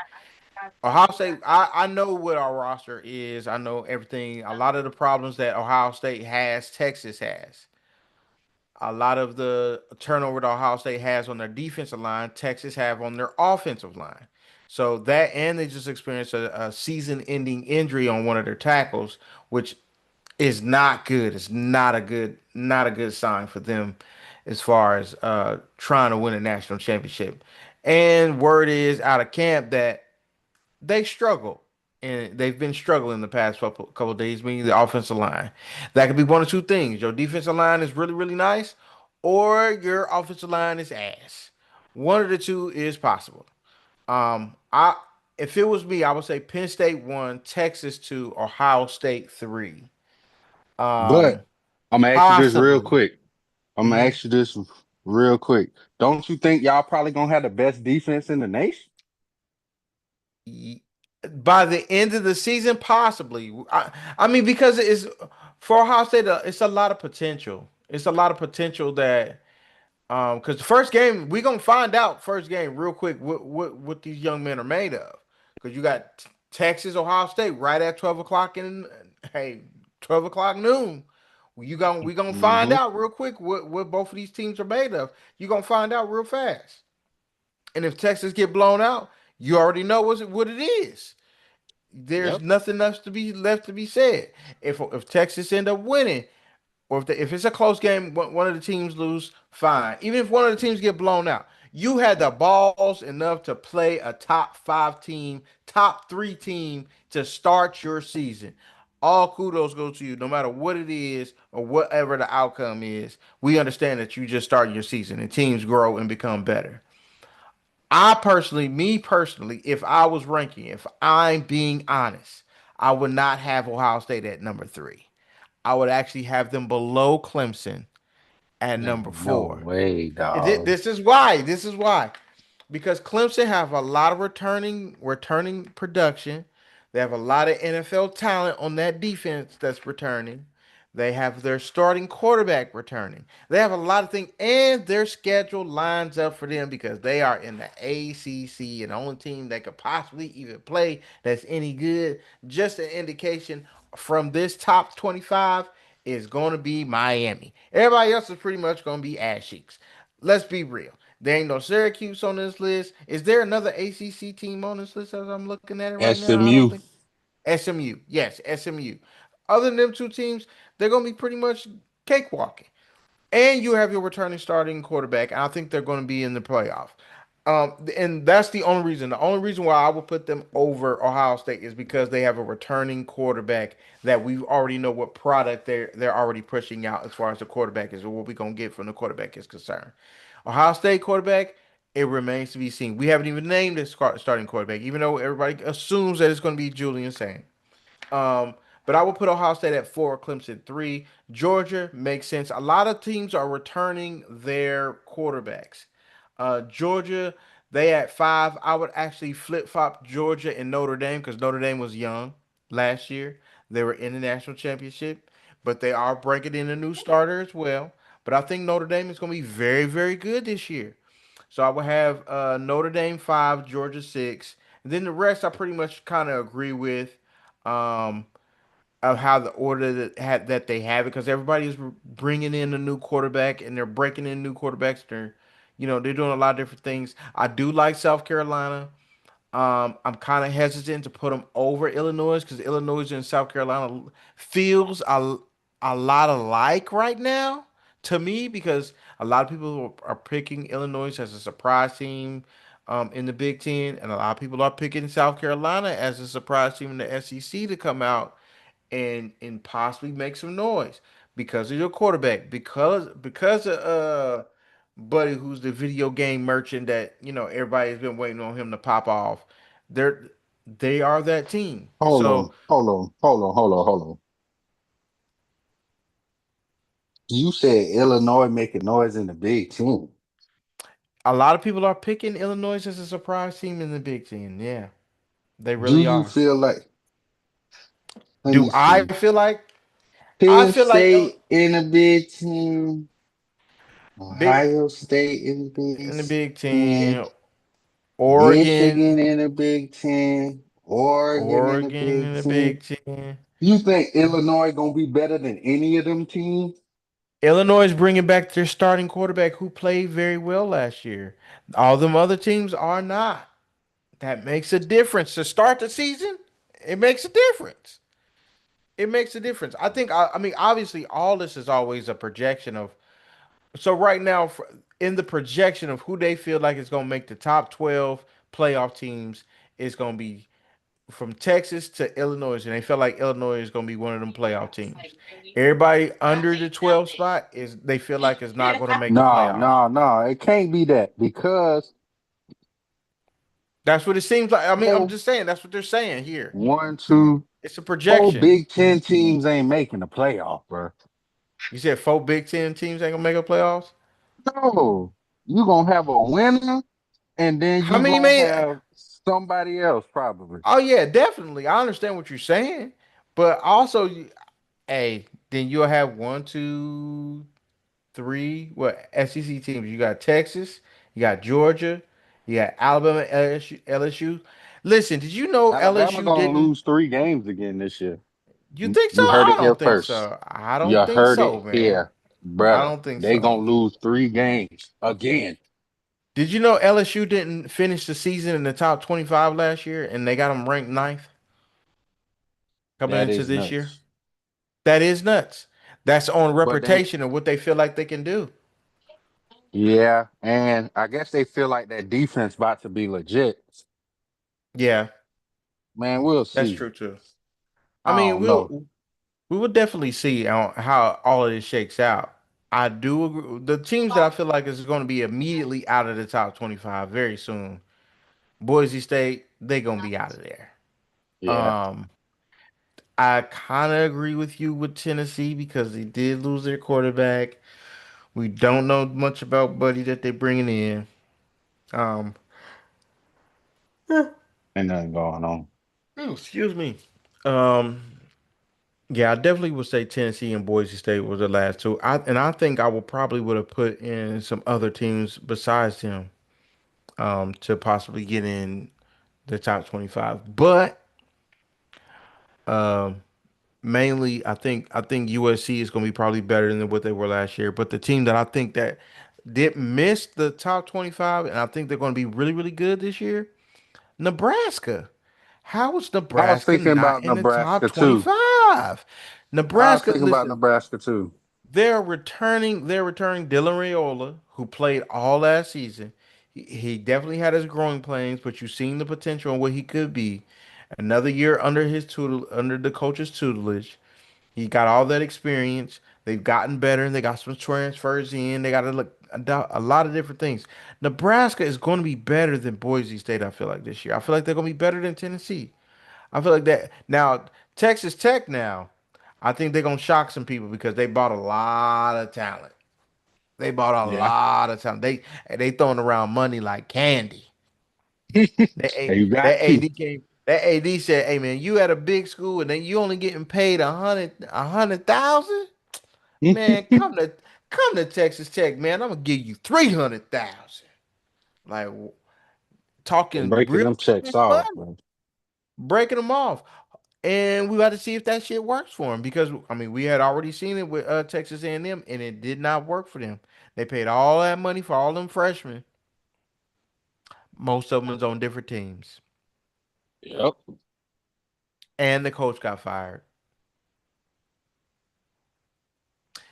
Speaker 1: Ohio State, I know what our roster is. I know everything. A lot of the problems that Ohio State has, Texas has. A lot of the turnover that Ohio State has on their defensive line, Texas have on their offensive line. So that, and they just experienced a season-ending injury on one of their tackles, which is not good. It's not a good sign for them as far as trying to win a national championship. And word is out of camp that they struggle. And they've been struggling the past couple of days, meaning the offensive line. That could be one of two things. Your defensive line is really, really nice, or your offensive line is ass. One of the two is possible. I if it was me, I would say Penn State one, Texas two, Ohio State three.
Speaker 2: But
Speaker 1: Um,
Speaker 2: I'm gonna ask you this real
Speaker 1: Possibly.
Speaker 2: quick. I'm gonna
Speaker 1: hmm
Speaker 2: ask you this real quick. Don't you think y'all probably gonna have the best defense in the nation?
Speaker 1: By the end of the season, possibly. I mean, because it's for Ohio State, it's a lot of potential. It's a lot of potential that because the first game we gonna find out first game real quick what these young men are made of. Because you got Texas, Ohio State right at 12 o'clock in hey 12 o'clock noon. We gonna find
Speaker 2: Hmm.
Speaker 1: out real quick what both of these teams are made of. You gonna find out real fast. And if Texas get blown out, you already know what it is. There's
Speaker 2: Yep.
Speaker 1: nothing else to be left to be said. If Texas end up winning, or if it's a close game, one of the teams lose, fine. Even if one of the teams get blown out, you had the balls enough to play a top five team, top three team to start your season. All kudos go to you, no matter what it is or whatever the outcome is. We understand that you just started your season and teams grow and become better. Me personally, if I was ranking, if I'm being honest, I would not have Ohio State at number three. I would actually have them below Clemson at
Speaker 2: Man,
Speaker 1: number
Speaker 2: no
Speaker 1: four.
Speaker 2: way, dog.
Speaker 1: This is why. This is why. Because Clemson have a lot of returning production. They have a lot of NFL talent on that defense that's returning. They have their starting quarterback returning. They have a lot of things, and their schedule lines up for them because they are in the ACC and the only team that could possibly even play that's any good. Just an indication from this top 25 is going to be Miami. Everybody else is pretty much going to be ass cheeks. Let's be real. There ain't no Syracuse on this list. Is there another ACC team on this list as I'm looking at it right now? I don't
Speaker 2: SMU.
Speaker 1: think. SMU. Yes, SMU. Other than them two teams, they're going to be pretty much cakewalking. And you have your returning starting quarterback. I think they're going to be in the playoff. And that's the only reason. The only reason why I would put them over Ohio State is because they have a returning quarterback that we already know what product they're already pushing out as far as the quarterback is, or what we're gonna get from the quarterback is concerned. Ohio State quarterback, it remains to be seen. We haven't even named the starting quarterback, even though everybody assumes that it's going to be Julian Sain. Um, but I will put Ohio State at four, Clemson three. Georgia makes sense. A lot of teams are returning their quarterbacks. Georgia, they at five. I would actually flip flop Georgia and Notre Dame because Notre Dame was young last year. They were in the national championship, but they are breaking in a new starter as well. But I think Notre Dame is going to be very, very good this year. So I would have Notre Dame five, Georgia six, and then the rest I pretty much kind of agree with. Um, of how the order that they have it because everybody is bringing in a new quarterback and they're breaking in new quarterbacks. They're doing a lot of different things. I do like South Carolina. I'm kind of hesitant to put them over Illinois because Illinois and South Carolina feels a lot alike right now to me because a lot of people are picking Illinois as a surprise team in the Big Ten, and a lot of people are picking South Carolina as a surprise team in the SEC to come out and possibly make some noise because of your quarterback, because of Buddy, who's the video game merchant that everybody's been waiting on him to pop off. They're they are that team.
Speaker 2: Hold
Speaker 1: So
Speaker 2: on, hold on, hold on, hold on, hold on. You said Illinois making noise in the Big Ten.
Speaker 1: a lot of people are picking Illinois as a surprise team in the Big Ten. Yeah, they
Speaker 2: Do
Speaker 1: really
Speaker 2: you
Speaker 1: are.
Speaker 2: feel like, let
Speaker 1: Do
Speaker 2: me
Speaker 1: I
Speaker 2: see,
Speaker 1: feel like I
Speaker 2: Penn
Speaker 1: feel like
Speaker 2: State in the Big Ten,
Speaker 1: big
Speaker 2: Ohio State in the
Speaker 1: in the
Speaker 2: Big
Speaker 1: Big
Speaker 2: Ten,
Speaker 1: Ten, Oregon,
Speaker 2: Michigan in the Big Ten, Oregon in the
Speaker 1: Oregon
Speaker 2: Big
Speaker 1: in the
Speaker 2: Ten.
Speaker 1: Big Ten.
Speaker 2: You think Illinois gonna be better than any of them teams?
Speaker 1: Illinois is bringing back their starting quarterback who played very well last year. All them other teams are not. That makes a difference. To start the season, it makes a difference. It makes a difference. I mean, obviously, all this is always a projection of. So right now, in the projection of who they feel like is going to make the top 12 playoff teams, is going to be from Texas to Illinois, and they feel like Illinois is going to be one of them playoff teams. Everybody under the 12 spot is they feel like is not going to make the
Speaker 2: No,
Speaker 1: playoffs.
Speaker 2: no, no. It can't be that because
Speaker 1: That's what it seems like. I mean, I'm
Speaker 2: four,
Speaker 1: just saying that's what they're saying here.
Speaker 2: one, two,
Speaker 1: It's a
Speaker 2: four
Speaker 1: projection.
Speaker 2: Big Ten teams ain't making the playoff, bro.
Speaker 1: You said four Big Ten teams ain't gonna make a playoffs.
Speaker 2: No, you gonna have a winner, and then
Speaker 1: How
Speaker 2: you
Speaker 1: many
Speaker 2: gonna
Speaker 1: man?
Speaker 2: have somebody else probably.
Speaker 1: Oh yeah, definitely. I understand what you're saying, but also, hey, then you'll have one, two, three. What SEC teams? You got Texas, you got Georgia, you got Alabama, LSU. Listen, did you know
Speaker 2: Alabama
Speaker 1: LSU
Speaker 2: gonna
Speaker 1: didn't?
Speaker 2: lose 3 games again this year.
Speaker 1: You think so?
Speaker 2: You heard
Speaker 1: I
Speaker 2: it here
Speaker 1: don't think
Speaker 2: first.
Speaker 1: so. I
Speaker 2: You
Speaker 1: don't think
Speaker 2: heard
Speaker 1: so,
Speaker 2: it
Speaker 1: man.
Speaker 2: here,
Speaker 1: I
Speaker 2: brother.
Speaker 1: don't think
Speaker 2: They
Speaker 1: so.
Speaker 2: gonna lose 3 games again.
Speaker 1: Did you know LSU didn't finish the season in the top 25 last year and they got them ranked ninth coming
Speaker 2: That
Speaker 1: into
Speaker 2: is
Speaker 1: this year?
Speaker 2: nuts.
Speaker 1: That is nuts. That's on
Speaker 2: But they,
Speaker 1: reputation of what they feel like they can do.
Speaker 2: yeah, and I guess they feel like that defense about to be legit.
Speaker 1: Yeah,
Speaker 2: Man, we'll
Speaker 1: that's
Speaker 2: see.
Speaker 1: true too. I
Speaker 2: I
Speaker 1: mean,
Speaker 2: don't know.
Speaker 1: we will definitely see on how all of this shakes out. I do agree. The teams that I feel like is going to be immediately out of the top 25 very soon. Boise State, they going to be out of there.
Speaker 2: Yeah.
Speaker 1: Um, I kind of agree with you with Tennessee because they did lose their quarterback. We don't know much about Buddy that they're bringing in. Um,
Speaker 2: Ain't nothing going on.
Speaker 1: excuse me. Um, yeah, I definitely would say Tennessee and Boise State was the last two. I think I would probably would have put in some other teams besides them, to possibly get in the top 25. But um, mainly, I think USC is going to be probably better than what they were last year. But the team that I think that did miss the top 25, and I think they're going to be really really good this year, Nebraska. How is
Speaker 2: I was
Speaker 1: Nebraska
Speaker 2: thinking
Speaker 1: not
Speaker 2: about
Speaker 1: in the top
Speaker 2: Nebraska too.
Speaker 1: 25?
Speaker 2: I was
Speaker 1: Nebraska,
Speaker 2: thinking about
Speaker 1: listen,
Speaker 2: Nebraska too.
Speaker 1: they're returning Dylan Raiola, who played all last season. he definitely had his growing pains, but you've seen the potential and what he could be. Another year under his under the coach's tutelage. He got all that experience. They've gotten better. They got some transfers in. They got to look a lot of different things. Nebraska is going to be better than Boise State, I feel like, this year. I feel like they're going to be better than Tennessee. I feel like that. Now, Texas Tech now, I think they're going to shock some people because they bought a lot of talent. They bought a
Speaker 2: Yeah.
Speaker 1: lot of talent. They throwing around money like candy.
Speaker 2: You
Speaker 1: That
Speaker 2: got to.
Speaker 1: AD came. That AD said, "Hey man, you at a big school and then you only getting paid 100,000. Man, come to Texas Tech, man. I'm gonna give you 300,000. Like
Speaker 2: And
Speaker 1: talking
Speaker 2: breaking
Speaker 1: real
Speaker 2: them checks
Speaker 1: serious
Speaker 2: off,
Speaker 1: money,
Speaker 2: man.
Speaker 1: breaking them off. And we got to see if that shit works for him because I mean we had already seen it with Texas A&M and it did not work for them. They paid all that money for all them freshmen. Most of them was on different teams,
Speaker 2: Yep.
Speaker 1: and the coach got fired.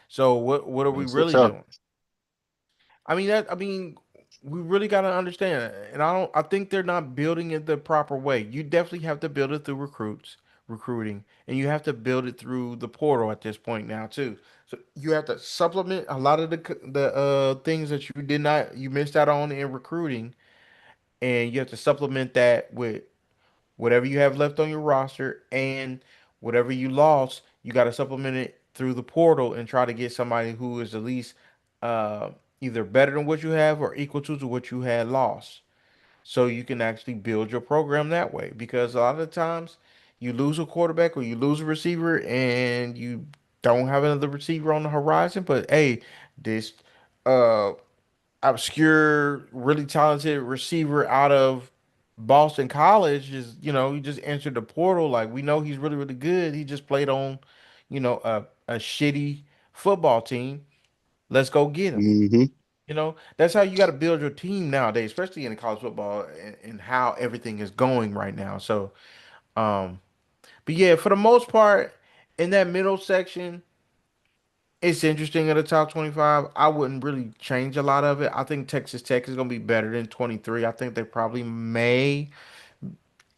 Speaker 1: So what are we
Speaker 2: It's a
Speaker 1: really
Speaker 2: tough.
Speaker 1: doing? I mean, we really got to understand, and I think they're not building it the proper way. You definitely have to build it through recruiting, and you have to build it through the portal at this point now too. So you have to supplement a lot of the things that you missed out on in recruiting, and you have to supplement that with whatever you have left on your roster and whatever you lost, you got to supplement it through the portal and try to get somebody who is at least uh, either better than what you have or equal to what you had lost. So you can actually build your program that way. Because a lot of the times you lose a quarterback or you lose a receiver and you don't have another receiver on the horizon. But hey, this uh obscure, really talented receiver out of Boston College is, he just entered the portal. Like we know he's really, really good. He just played on, a shitty football team. Let's go get him.
Speaker 2: Hmm.
Speaker 1: That's how you got to build your team nowadays, especially in college football and how everything is going right now. So, um, but yeah, for the most part, in that middle section, it's interesting at the top 25. I wouldn't really change a lot of it. I think Texas Tech is going to be better than 23. I think they probably may.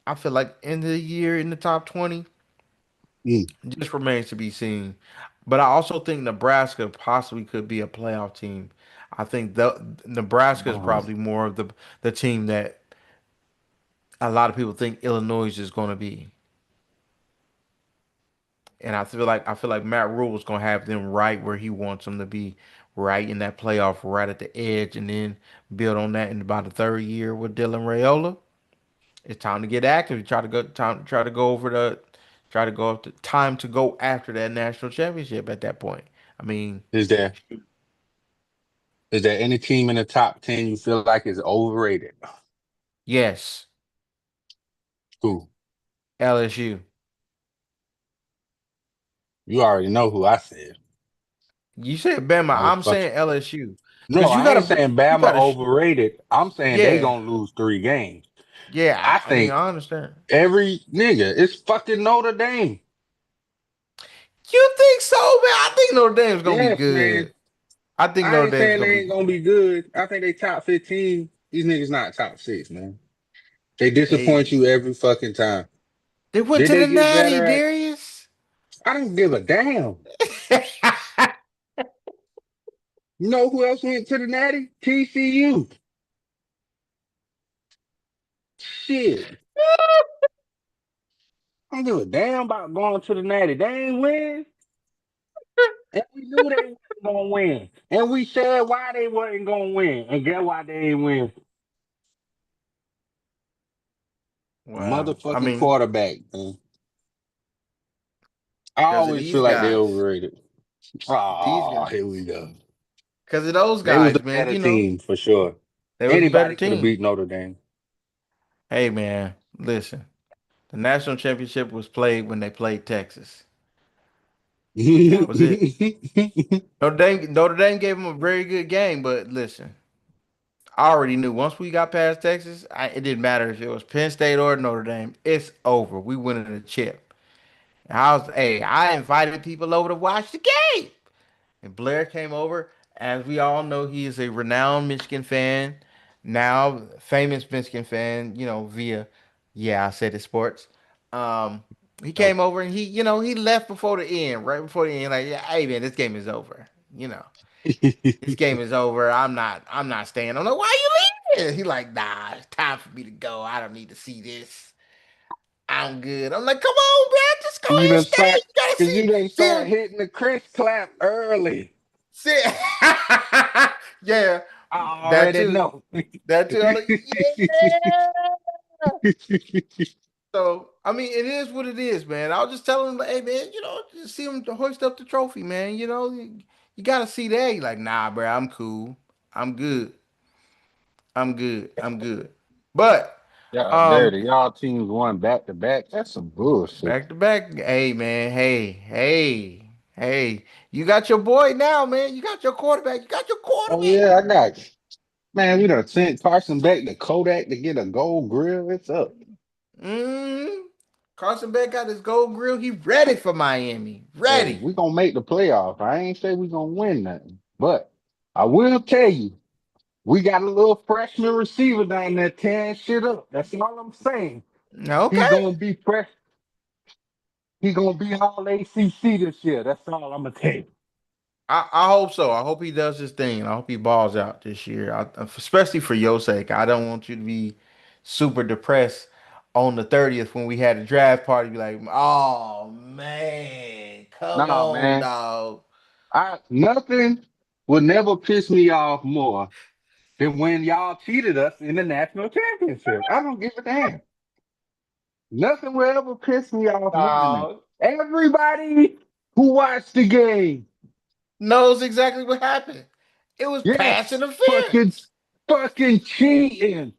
Speaker 1: I feel like end of the year in the top 20
Speaker 2: Mm.
Speaker 1: just remains to be seen. But I also think Nebraska possibly could be a playoff team. I think the Nebraska is
Speaker 2: Oh.
Speaker 1: probably more of the team that a lot of people think Illinois is going to be. And I feel like Matt Rule is gonna have them right where he wants them to be, right in that playoff, right at the edge, and then build on that in about the third year with Dylan Rayola. It's time to get active. Try to go over try to go up the time to go after that national championship at that point. I mean,
Speaker 2: Is there is there any team in the top 10 you feel like is overrated?
Speaker 1: yes,
Speaker 2: Who?
Speaker 1: LSU.
Speaker 2: You already know who I said.
Speaker 1: You said Bama. I'm
Speaker 2: Motherfucker.
Speaker 1: saying LSU
Speaker 2: No,
Speaker 1: because
Speaker 2: I ain't saying
Speaker 1: you
Speaker 2: Bama
Speaker 1: gotta,
Speaker 2: overrated. I'm saying they
Speaker 1: yeah,
Speaker 2: gonna lose 3 games. I
Speaker 1: yeah. I mean,
Speaker 2: think
Speaker 1: I understand.
Speaker 2: every nigga, it's fucking Notre Dame.
Speaker 1: You think so, man? I think Notre Dame's gonna be
Speaker 2: Yes, man.
Speaker 1: good. I think
Speaker 2: I
Speaker 1: Notre
Speaker 2: ain't
Speaker 1: Dame's
Speaker 2: saying
Speaker 1: gonna
Speaker 2: they
Speaker 1: be
Speaker 2: ain't gonna be good. I think they top 15. These niggas not top six, man. They disappoint
Speaker 1: they
Speaker 2: you every fucking time.
Speaker 1: they went
Speaker 2: Did
Speaker 1: to
Speaker 2: they
Speaker 1: the
Speaker 2: get
Speaker 1: Natty,
Speaker 2: better at?
Speaker 1: Darius.
Speaker 2: I don't give a damn. You know who else went to the Natty? TCU. Shit. I don't give a damn about going to the Natty. They ain't win. And we knew they wasn't gonna win. And we said why they wasn't gonna win. And get why they ain't win.
Speaker 1: Wow. I
Speaker 2: Motherfucking
Speaker 1: mean,
Speaker 2: quarterback, man. I
Speaker 1: because of
Speaker 2: always
Speaker 1: these
Speaker 2: feel like they
Speaker 1: guys,
Speaker 2: overrated.
Speaker 1: these
Speaker 2: Oh, here we
Speaker 1: guys,
Speaker 2: go.
Speaker 1: because of those
Speaker 2: They was the
Speaker 1: guys, man.
Speaker 2: better team for sure.
Speaker 1: They was the better
Speaker 2: Anybody could have
Speaker 1: team.
Speaker 2: beat Notre Dame.
Speaker 1: Hey, man, listen. The national championship was played when they played Texas. That was it. Notre Dame gave them a very good game, but listen, I already knew once we got past Texas, it didn't matter if it was Penn State or Notre Dame. It's over. We winning the chip. Hey, I invited people over to watch the game. And Blair came over. As we all know, he is a renowned Michigan fan. now famous Michigan fan, via, yeah, I said it, sports. Um, he
Speaker 2: Oh.
Speaker 1: came over and he left before the end, right before the end, like, yeah, hey man, this game is over. This game is over. I'm not staying. I'm like, why you leaving? He like, nah, it's time for me to go. I don't need to see this. I'm good. I'm like, come on, man, just go
Speaker 2: You
Speaker 1: ahead and
Speaker 2: done
Speaker 1: stay.
Speaker 2: start,
Speaker 1: You gotta
Speaker 2: cause you done
Speaker 1: see
Speaker 2: start
Speaker 1: him.
Speaker 2: hitting the Chris clap early.
Speaker 1: See, yeah,
Speaker 2: I
Speaker 1: that
Speaker 2: already
Speaker 1: too.
Speaker 2: know.
Speaker 1: That too. I'm like, yeah. So I mean, it is what it is, man. I was just telling him, like, hey man, just see him to hoist up the trophy, man. You gotta see that. He like, nah, bro, I'm cool. I'm good. I'm good. I'm good. But
Speaker 2: Y'all
Speaker 1: um,
Speaker 2: dirty. Y'all teams won back to back. That's some bullshit.
Speaker 1: back to back, hey man, hey, you got your boy now, man. You got your quarterback. You got your
Speaker 2: Oh
Speaker 1: quarterback.
Speaker 2: yeah, I got you. Man, we done sent Carson back to Kodak to get a gold grill. It's up.
Speaker 1: Mm. Carson Beck got his gold grill. He ready for Miami.
Speaker 2: Hey,
Speaker 1: Ready.
Speaker 2: we gonna make the playoff. I ain't say we gonna win nothing, but I will tell you, we got a little freshman receiver down there tearing shit up. That's all I'm saying. He
Speaker 1: Okay.
Speaker 2: gonna be fresh. He gonna be all ACC this year. That's all I'm gonna tell you.
Speaker 1: I hope so. I hope he does his thing. I hope he balls out this year. Especially for your sake. I don't want you to be super depressed on the 30th when we had a draft party. Be like, oh man, come
Speaker 2: Nah,
Speaker 1: on,
Speaker 2: man.
Speaker 1: dog.
Speaker 2: I nothing would never piss me off more than when y'all cheated us in the national championship. I don't give a damn. Nothing will ever piss me off more than that.
Speaker 1: Dog
Speaker 2: Everybody who watched the game,
Speaker 1: knows exactly what happened. It was pass
Speaker 2: yes, fucking
Speaker 1: interference.
Speaker 2: fucking cheating.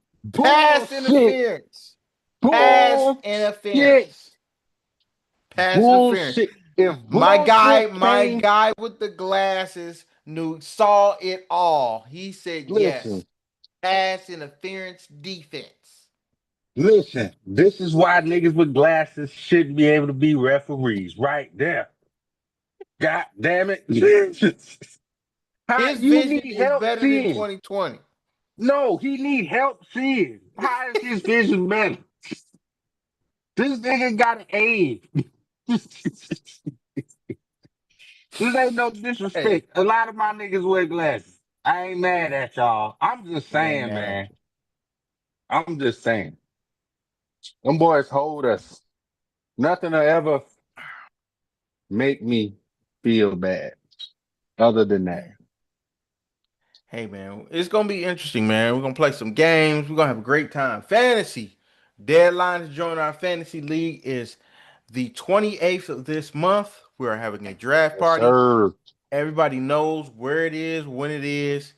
Speaker 1: Pass
Speaker 2: Bullshit.
Speaker 1: interference. Pass
Speaker 2: Bullshit.
Speaker 1: interference. Pass interference.
Speaker 2: Bullshit. If
Speaker 1: My guy,
Speaker 2: bullshit
Speaker 1: my
Speaker 2: came,
Speaker 1: guy with the glasses saw it all. He said yes.
Speaker 2: listen,
Speaker 1: Pass interference defense.
Speaker 2: listen, this is why niggas with glasses shouldn't be able to be referees. Right there. God damn it. How
Speaker 1: His
Speaker 2: you
Speaker 1: vision
Speaker 2: need
Speaker 1: is
Speaker 2: help
Speaker 1: better than
Speaker 2: seeing?
Speaker 1: 2020.
Speaker 2: No, he need help seeing. How is his vision better? This nigga got an aid. This ain't no
Speaker 1: Hey,
Speaker 2: disrespect. A lot of my niggas wear glasses. I ain't mad at y'all. I'm just
Speaker 1: we ain't
Speaker 2: saying,
Speaker 1: mad at
Speaker 2: man.
Speaker 1: you.
Speaker 2: I'm just saying. Them boys hold us. Nothing will ever make me feel bad other than that.
Speaker 1: Hey man, it's gonna be interesting, man. We're gonna play some games. We're gonna have a great time. Fantasy deadline to join our fantasy league is the 28th of this month. We are having a draft
Speaker 2: Yes,
Speaker 1: party.
Speaker 2: sir.
Speaker 1: Everybody knows where it is, when it is.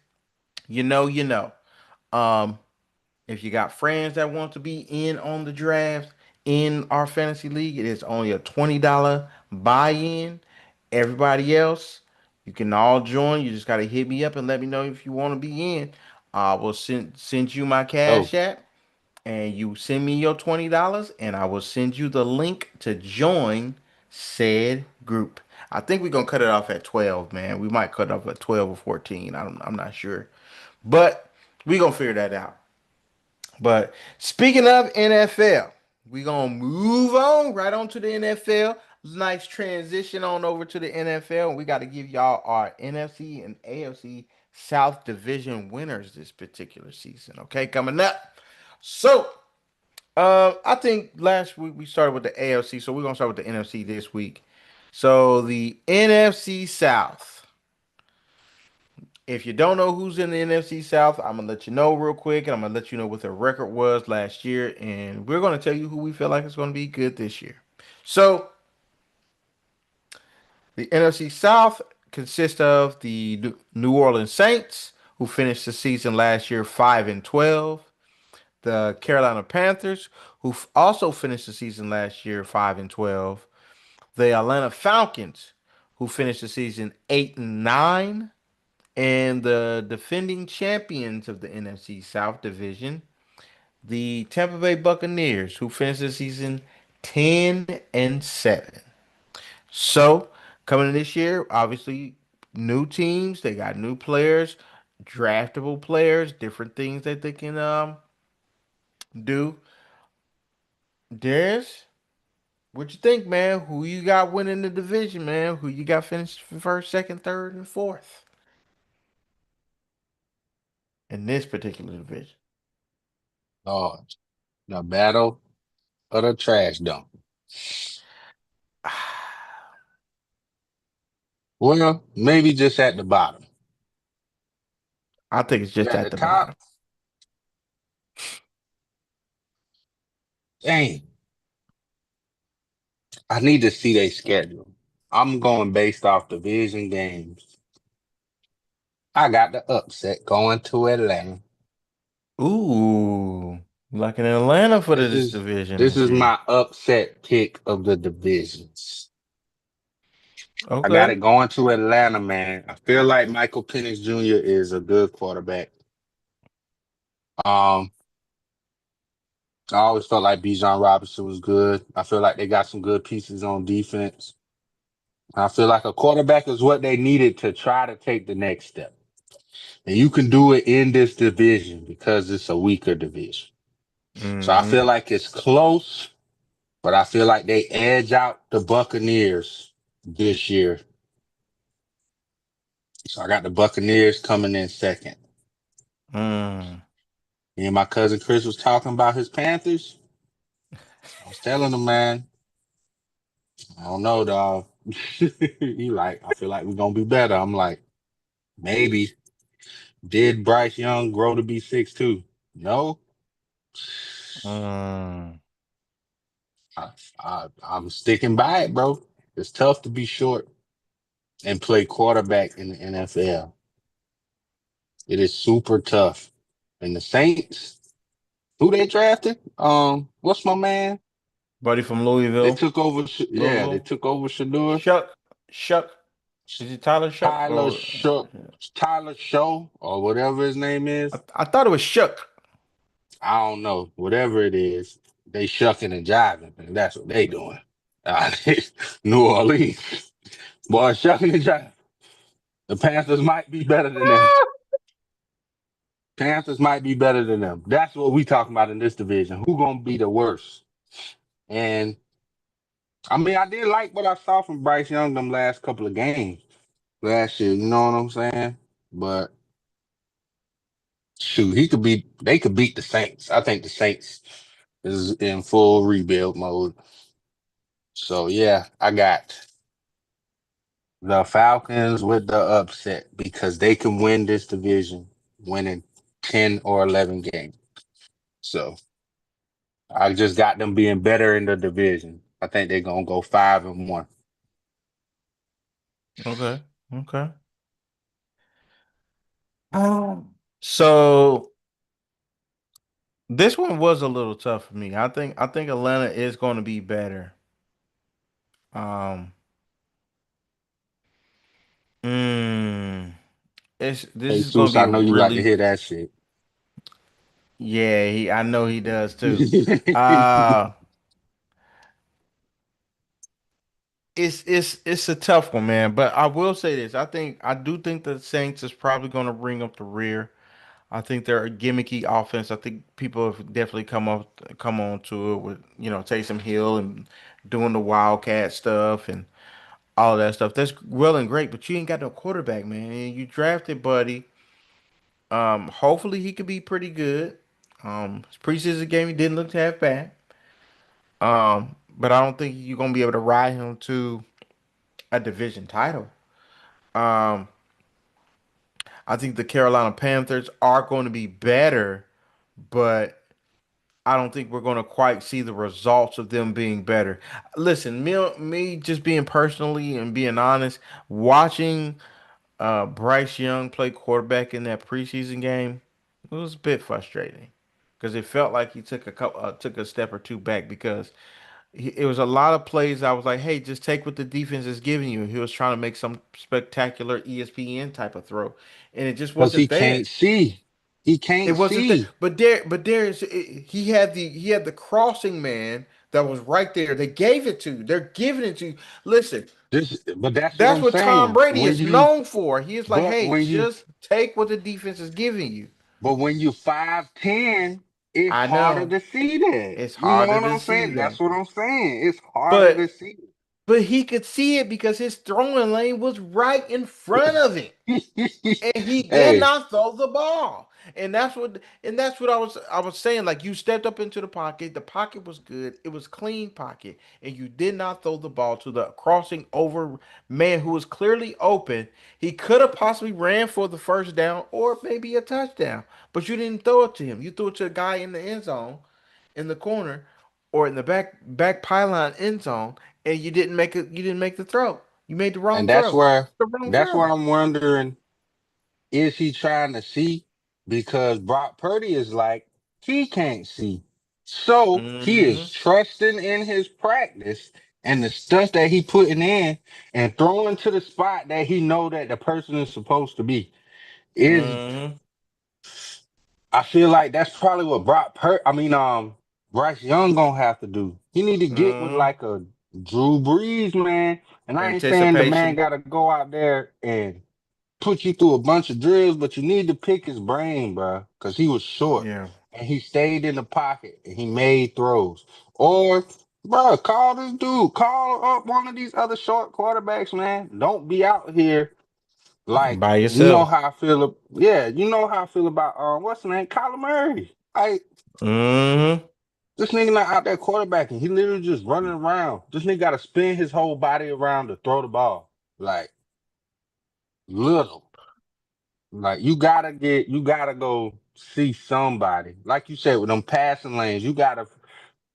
Speaker 1: You know. Um, if you got friends that want to be in on the draft in our fantasy league, it is only a $20 buy-in. Everybody else, you can all join. You just gotta hit me up and let me know if you want to be in. I will send you my
Speaker 2: Oh,
Speaker 1: cash app and you send me your $20 and I will send you the link to join said group. I think we're gonna cut it off at 12, man. We might cut it off at 12 or 14. I'm not sure. But we're gonna figure that out. But speaking of NFL, we're gonna move on right on to the NFL. Nice transition on over to the NFL. And we got to give y'all our NFC and AFC South Division winners this particular season. Okay, coming up. So I think last week we started with the AFC, so we're gonna start with the NFC this week. So the NFC South. If you don't know who's in the NFC South, I'm gonna let you know real quick, and I'm gonna let you know what their record was last year, and we're gonna tell you who we feel like is gonna be good this year. So the NFC South consists of the New Orleans Saints, who finished the season last year 5-12. The Carolina Panthers, who also finished the season last year 5-12. The Atlanta Falcons, who finished the season 8-9. And the defending champions of the NFC South Division, the Tampa Bay Buccaneers, who finished the season 10-7. So, coming in this year, obviously, new teams, they got new players. draftable players, different things that they can do. Darius, what you think, man? Who you got winning the division, man? Who you got finished first, second, third, and fourth in this particular division?
Speaker 2: Oh, the battle of the trash dump. Well, maybe just at the bottom.
Speaker 1: I think it's
Speaker 2: But
Speaker 1: just
Speaker 2: at
Speaker 1: at
Speaker 2: the
Speaker 1: the bottom.
Speaker 2: top, dang, I need to see their schedule. I'm going based off division games. I got the upset going to Atlanta.
Speaker 1: Ooh, like in Atlanta for
Speaker 2: This
Speaker 1: this
Speaker 2: is
Speaker 1: division
Speaker 2: this
Speaker 1: this
Speaker 2: is
Speaker 1: year.
Speaker 2: my upset pick of the divisions. I got
Speaker 1: Okay.
Speaker 2: it going to Atlanta, man. I feel like Michael Penix Jr. is a good quarterback. Um, I always felt like Bijan Robinson was good. I feel like they got some good pieces on defense. I feel like a quarterback is what they needed to try to take the next step. And you can do it in this division because it's a weaker division. So I
Speaker 1: Mm-hmm.
Speaker 2: feel like it's close, but I feel like they edge out the Buccaneers this year. So I got the Buccaneers coming in second.
Speaker 1: Mm.
Speaker 2: Me and my cousin Chris was talking about his Panthers. I was telling him, man, I don't know, dog. He like, I feel like we're gonna be better. I'm like, maybe. Did Bryce Young grow to be 6'2"? No.
Speaker 1: Mm.
Speaker 2: I'm sticking by it, bro. It's tough to be short and play quarterback in the NFL. It is super tough. And the Saints, who they drafted? What's my man?
Speaker 1: Buddy from
Speaker 2: They
Speaker 1: Louisville.
Speaker 2: took over. Yeah, they
Speaker 1: Louisville.
Speaker 2: took over Shador.
Speaker 1: Shuck. Shuck. Is it Tyler Shuck
Speaker 2: Tyler
Speaker 1: or
Speaker 2: Show, Tyler Show, or whatever his name is.
Speaker 1: I thought it was Shuck.
Speaker 2: I don't know. Whatever it is, they shucking and jiving, and that's what they doing. Uh, New Orleans, boy, shucking and jiving. The Panthers might be better than them. Panthers might be better than them. That's what we talking about in this division. Who gonna be the worst? And I mean, I did like what I saw from Bryce Young them last couple of games last year. You know what I'm saying? But shoot, he could be. They could beat the Saints. I think the Saints is in full rebuild mode. So yeah, I got the Falcons with the upset because they can win this division, winning 10 or 11 games. So I just got them being better in the division. I think they're gonna go 5-1.
Speaker 1: Okay. Okay. So this one was a little tough for me. I think Atlanta is going to be better. Um, mm, this
Speaker 2: Hey
Speaker 1: is going to
Speaker 2: Seuss,
Speaker 1: be
Speaker 2: I
Speaker 1: a
Speaker 2: know you like to
Speaker 1: really
Speaker 2: hear that shit.
Speaker 1: yeah. I know he does too. Uh, it's a tough one, man. But I will say this: I do think the Saints is probably going to bring up the rear. I think they're a gimmicky offense. I think people have definitely come on to it with Taysom Hill and doing the Wildcat stuff and all that stuff. That's well and great, but you ain't got no quarterback, man. And you drafted Buddy. Hopefully he could be pretty good. His preseason game he didn't look half bad. But I don't think you're gonna be able to ride him to a division title. Um, I think the Carolina Panthers are going to be better, but I don't think we're going to quite see the results of them being better. Listen, me just being personally and being honest, watching Bryce Young play quarterback in that preseason game, it was a bit frustrating because it felt like he took a step or two back because it was a lot of plays. I was like, hey, just take what the defense is giving you. He was trying to make some spectacular ESPN type of throw, and it just
Speaker 2: Because he
Speaker 1: wasn't there.
Speaker 2: can't see. He
Speaker 1: It
Speaker 2: can't
Speaker 1: wasn't there.
Speaker 2: see.
Speaker 1: He had the crossing man that was right there. They gave it to you. They're giving it to you. Listen.
Speaker 2: but that's what
Speaker 1: That's
Speaker 2: I'm
Speaker 1: what Tom
Speaker 2: saying.
Speaker 1: Brady is known for. He is like,
Speaker 2: But
Speaker 1: hey,
Speaker 2: when you,
Speaker 1: just take what the defense is giving you.
Speaker 2: but when you 5'10", it's
Speaker 1: I
Speaker 2: harder
Speaker 1: know
Speaker 2: to see that.
Speaker 1: it's
Speaker 2: You know
Speaker 1: harder
Speaker 2: what
Speaker 1: to
Speaker 2: I'm
Speaker 1: see
Speaker 2: saying?
Speaker 1: that,
Speaker 2: That's what I'm saying. It's harder to
Speaker 1: but
Speaker 2: see.
Speaker 1: but he could see it because his throwing lane was right in front of him. And he did
Speaker 2: Hey,
Speaker 1: not throw the ball. And that's what I was saying. Like you stepped up into the pocket. The pocket was good. It was clean pocket. And you did not throw the ball to the crossing over man who was clearly open. He could have possibly ran for the first down or maybe a touchdown. But you didn't throw it to him. You threw it to a guy in the end zone, in the corner, or in the back pylon end zone, and you didn't make the throw. You made the wrong
Speaker 2: and that's
Speaker 1: throw.
Speaker 2: where
Speaker 1: The wrong
Speaker 2: that's where
Speaker 1: throw.
Speaker 2: I'm wondering, is he trying to see? Because Brock Purdy is like, he can't see. So he is
Speaker 1: Hmm.
Speaker 2: trusting in his practice and the stuff that he putting in and throwing to the spot that he know that the person is supposed to be. Is
Speaker 1: Hmm.
Speaker 2: I feel like that's probably what Bryce Young gonna have to do. He need to get with
Speaker 1: Hmm.
Speaker 2: like a Drew Brees, man. And I ain't saying the man
Speaker 1: Anticipation.
Speaker 2: gotta go out there and put you through a bunch of drills, but you need to pick his brain, bro, because he was short
Speaker 1: Yeah.
Speaker 2: and he stayed in the pocket and he made throws. Or, bro, call this dude, call up one of these other short quarterbacks, man. Don't be out here like,
Speaker 1: By
Speaker 2: you know
Speaker 1: yourself.
Speaker 2: how I feel. Yeah, you know how I feel about what's the name, Kyler Murray. Like,
Speaker 1: Hmm.
Speaker 2: this nigga not out there quarterbacking. He literally just running around. This nigga got to spin his whole body around to throw the ball. Like, little. Like you gotta go see somebody. Like you said, with them passing lanes, you gotta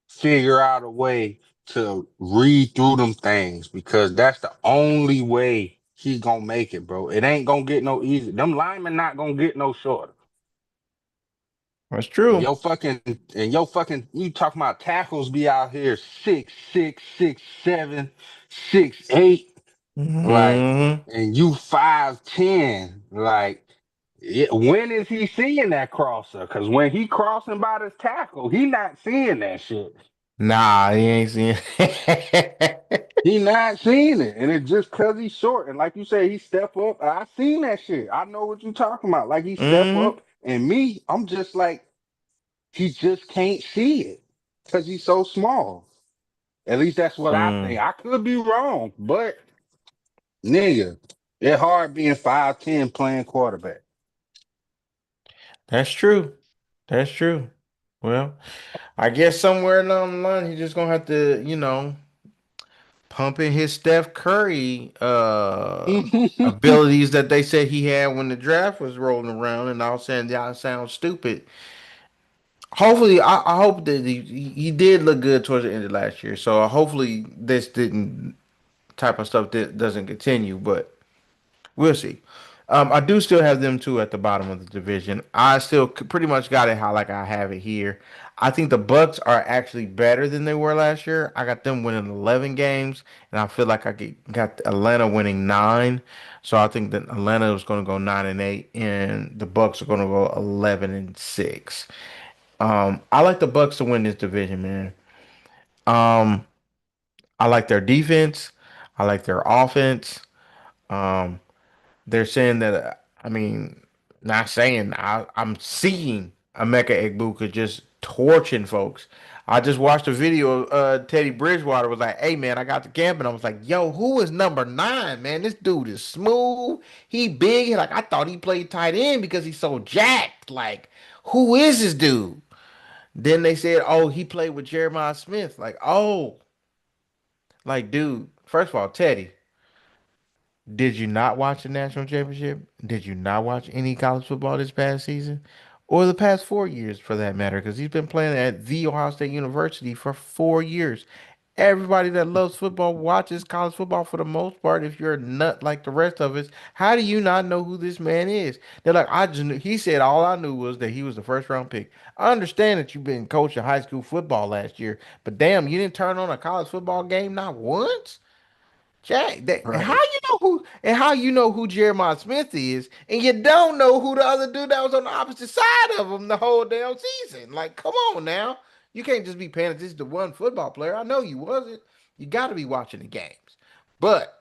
Speaker 2: figure out a way to read through them things because that's the only way he gonna make it, bro. It ain't gonna get no easy. Them linemen not gonna get no shorter.
Speaker 1: That's
Speaker 2: And
Speaker 1: true.
Speaker 2: your fucking you talking about tackles be out here 6'6", 6'7", 6'8". Like,
Speaker 1: Hmm.
Speaker 2: and you 5'10", like, when is he seeing that crosser? Because when he crossing by this tackle, he not seeing that shit.
Speaker 1: Nah, he ain't seen.
Speaker 2: He not seeing it, and it's just cause he's short. And like you say, he step up. I seen that shit. I know what you talking about. Like he step
Speaker 1: Hmm.
Speaker 2: up, and me, I'm just like he just can't see it because he's so small. At least that's what I think.
Speaker 1: Mm.
Speaker 2: I could be wrong, but nigga, it's hard being 5'10" playing quarterback.
Speaker 1: That's true. That's true. Well, I guess somewhere along the line, he's just gonna have to, pumping his Steph Curry abilities that they said he had when the draft was rolling around, and all saying that sounds stupid. Hopefully, I hope that he did look good towards the end of last year. So hopefully this didn't type of stuff that doesn't continue, but we'll see. I do still have them two at the bottom of the division. I still pretty much got it how like I have it here. I think the Bucks are actually better than they were last year. I got them winning 11 games, and I feel like got Atlanta winning nine. So I think that Atlanta is going to go 9-8, and the Bucks are going to go 11-6. I like the Bucks to win this division, man. Um, I like their defense. I like their offense. Um, they're saying that I mean, not saying I'm seeing Emeka Egbuka just torching folks. I just watched a video of Teddy Bridgewater was like, "Hey man, I got the camp," and I was like, "Yo, who is number 9, man? This dude is smooth. He big. Like I thought he played tight end because he's so jacked. Like, who is this dude?" Then they said, "Oh, he played with Jeremiah Smith." Like, oh, like dude. First of all, Teddy. Did you not watch the national championship? Did you not watch any college football this past season? Or the past 4 years for that matter? Because he's been playing at The Ohio State University for 4 years. Everybody that loves football watches college football for the most part. If you're a nut like the rest of us, how do you not know who this man is? They're like, I just knew. He said, all I knew was that he was the first round pick. I understand that you've been coaching high school football last year, but damn, you didn't turn on a college football game not once? Jack,
Speaker 2: Right.
Speaker 1: how you know who Jeremiah Smith is, and you don't know who the other dude that was on the opposite side of him the whole damn season. Like, come on now. You can't just be paying attention to one football player. I know you wasn't. You got to be watching the games. But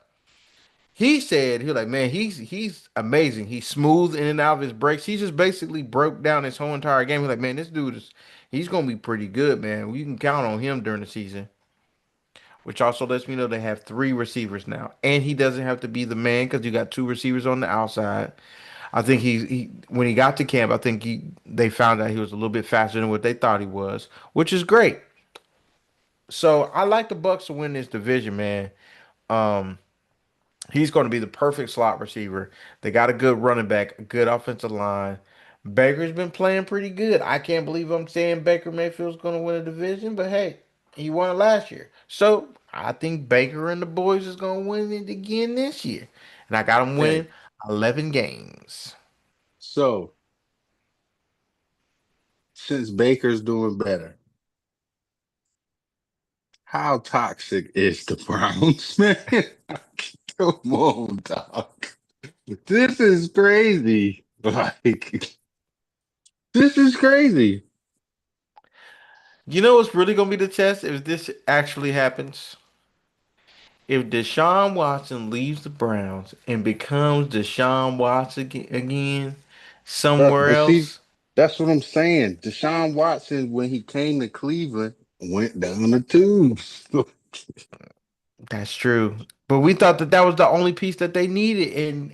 Speaker 1: He said he was like, man, he's amazing. He's smooth in and out of his breaks. He just basically broke down his whole entire game. He's like, man, this dude is he's gonna be pretty good, man. You can count on him during the season. Which also lets me know they have three receivers now, and he doesn't have to be the man because you got two receivers on the outside. I think he when he got to camp, I think he they found out he was a little bit faster than what they thought he was, which is great. So I like the Bucks to win this division, man. Um, He's going to be the perfect slot receiver. They got a good running back, a good offensive line. Baker's been playing pretty good. I can't believe I'm saying Baker Mayfield's going to win a division, but hey, he won it last year. So I think Baker and the boys is going to win it again this year. And I got them winning
Speaker 2: Okay,
Speaker 1: 11 games.
Speaker 2: so since Baker's doing better, how toxic is the Browns, man? Come on, dog. This is crazy. Like, this is crazy.
Speaker 1: You know what's really going to be the test if this actually happens? If Deshaun Watson leaves the Browns and becomes Deshaun Watson again somewhere
Speaker 2: But see,
Speaker 1: else,
Speaker 2: that's what I'm saying. Deshaun Watson, when he came to Cleveland, went down the tubes.
Speaker 1: that's true. But we thought that that was the only piece that they needed, and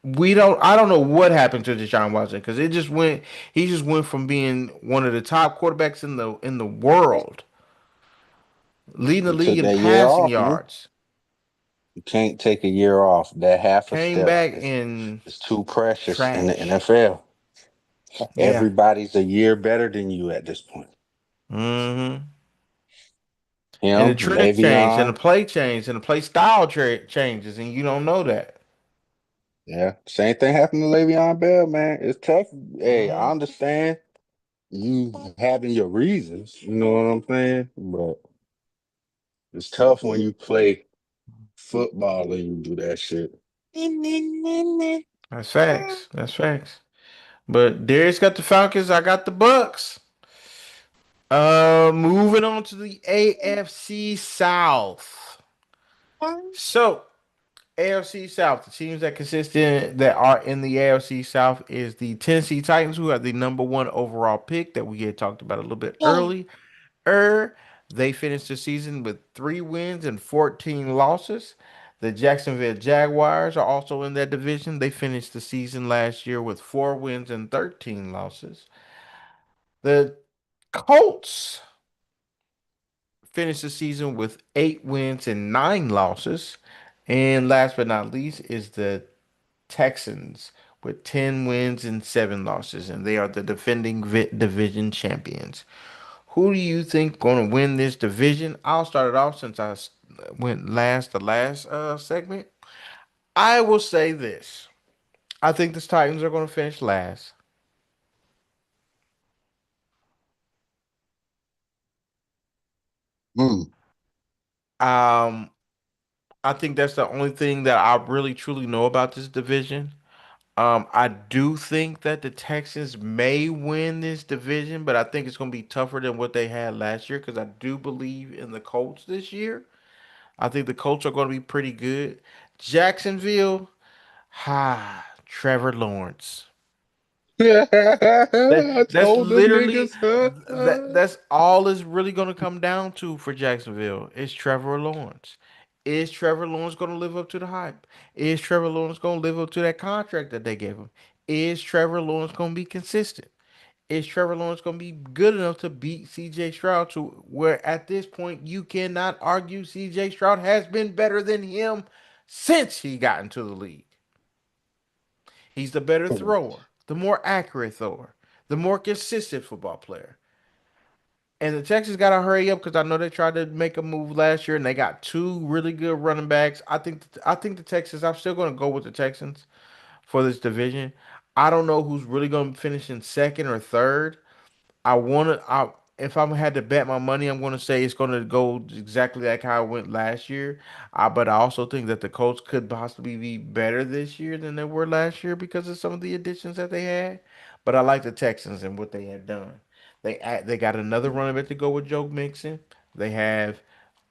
Speaker 1: we don't. I don't know what happened to Deshaun Watson because it just went. He just went from being one of the top quarterbacks in the world, leading the
Speaker 2: He
Speaker 1: league
Speaker 2: took
Speaker 1: in
Speaker 2: that year
Speaker 1: passing
Speaker 2: off, man.
Speaker 1: yards,
Speaker 2: You can't take a year off. That half a
Speaker 1: came
Speaker 2: step
Speaker 1: back in
Speaker 2: is too precious in the
Speaker 1: trash.
Speaker 2: NFL.
Speaker 1: Yeah.
Speaker 2: Everybody's a year better than you at this point.
Speaker 1: Hmm. And the
Speaker 2: Him,
Speaker 1: trends changed, and the
Speaker 2: Le'Veon,
Speaker 1: play changed, and the play style changes, and you don't know that.
Speaker 2: yeah. Same thing happened to Le'Veon Bell, man. It's tough. Hey, I
Speaker 1: Hmm.
Speaker 2: understand you having your reasons, you know what I'm saying? But it's tough when you play football and you do that shit.
Speaker 1: That's facts. That's facts. But Darius got the Falcons. I got the Bucks. Moving on to the AFC South. So AFC South, the teams that consistent that are in the AFC South is the Tennessee Titans, who are the number one overall pick that we had talked about a little bit early. They finished the season with 3 wins and 14 losses. The Jacksonville Jaguars are also in that division. They finished the season last year with 4 wins and 13 losses. The Colts finished the season with 8 wins and 9 losses. And last but not least is the Texans with 10 wins and 7 losses. And they are the defending division champions. Who do you think going to win this division? I'll start it off since went last the last segment. I will say this. I think the Titans are going to finish last.
Speaker 2: Mm.
Speaker 1: Um, I think that's the only thing that I really truly know about this division. I do think that the Texans may win this division, but I think it's going to be tougher than what they had last year because I do believe in the Colts this year. I think the Colts are going to be pretty good. Jacksonville, Trevor Lawrence.
Speaker 2: I
Speaker 1: That's
Speaker 2: told them
Speaker 1: literally
Speaker 2: niggas, huh?
Speaker 1: that's all it's really going to come down to for Jacksonville. Is Trevor Lawrence. Is Trevor Lawrence going to live up to the hype? Is Trevor Lawrence going to live up to that contract that they gave him? Is Trevor Lawrence going to be consistent? Is Trevor Lawrence going to be good enough to beat CJ Stroud to where at this point you cannot argue CJ Stroud has been better than him since he got into the league? He's the better thrower, the more accurate thrower, the more consistent football player. And the Texans got to hurry up because I know they tried to make a move last year and they got two really good running backs. I think the Texans. I'm still going to go with the Texans for this division. I don't know who's really going to finish in second or third. I want to. I If I had to bet my money, I'm going to say it's going to go exactly like how it went last year. But I also think that the Colts could possibly be better this year than they were last year because of some of the additions that they had. But I like the Texans and what they have done. They got another running back to go with Joe Mixon. They have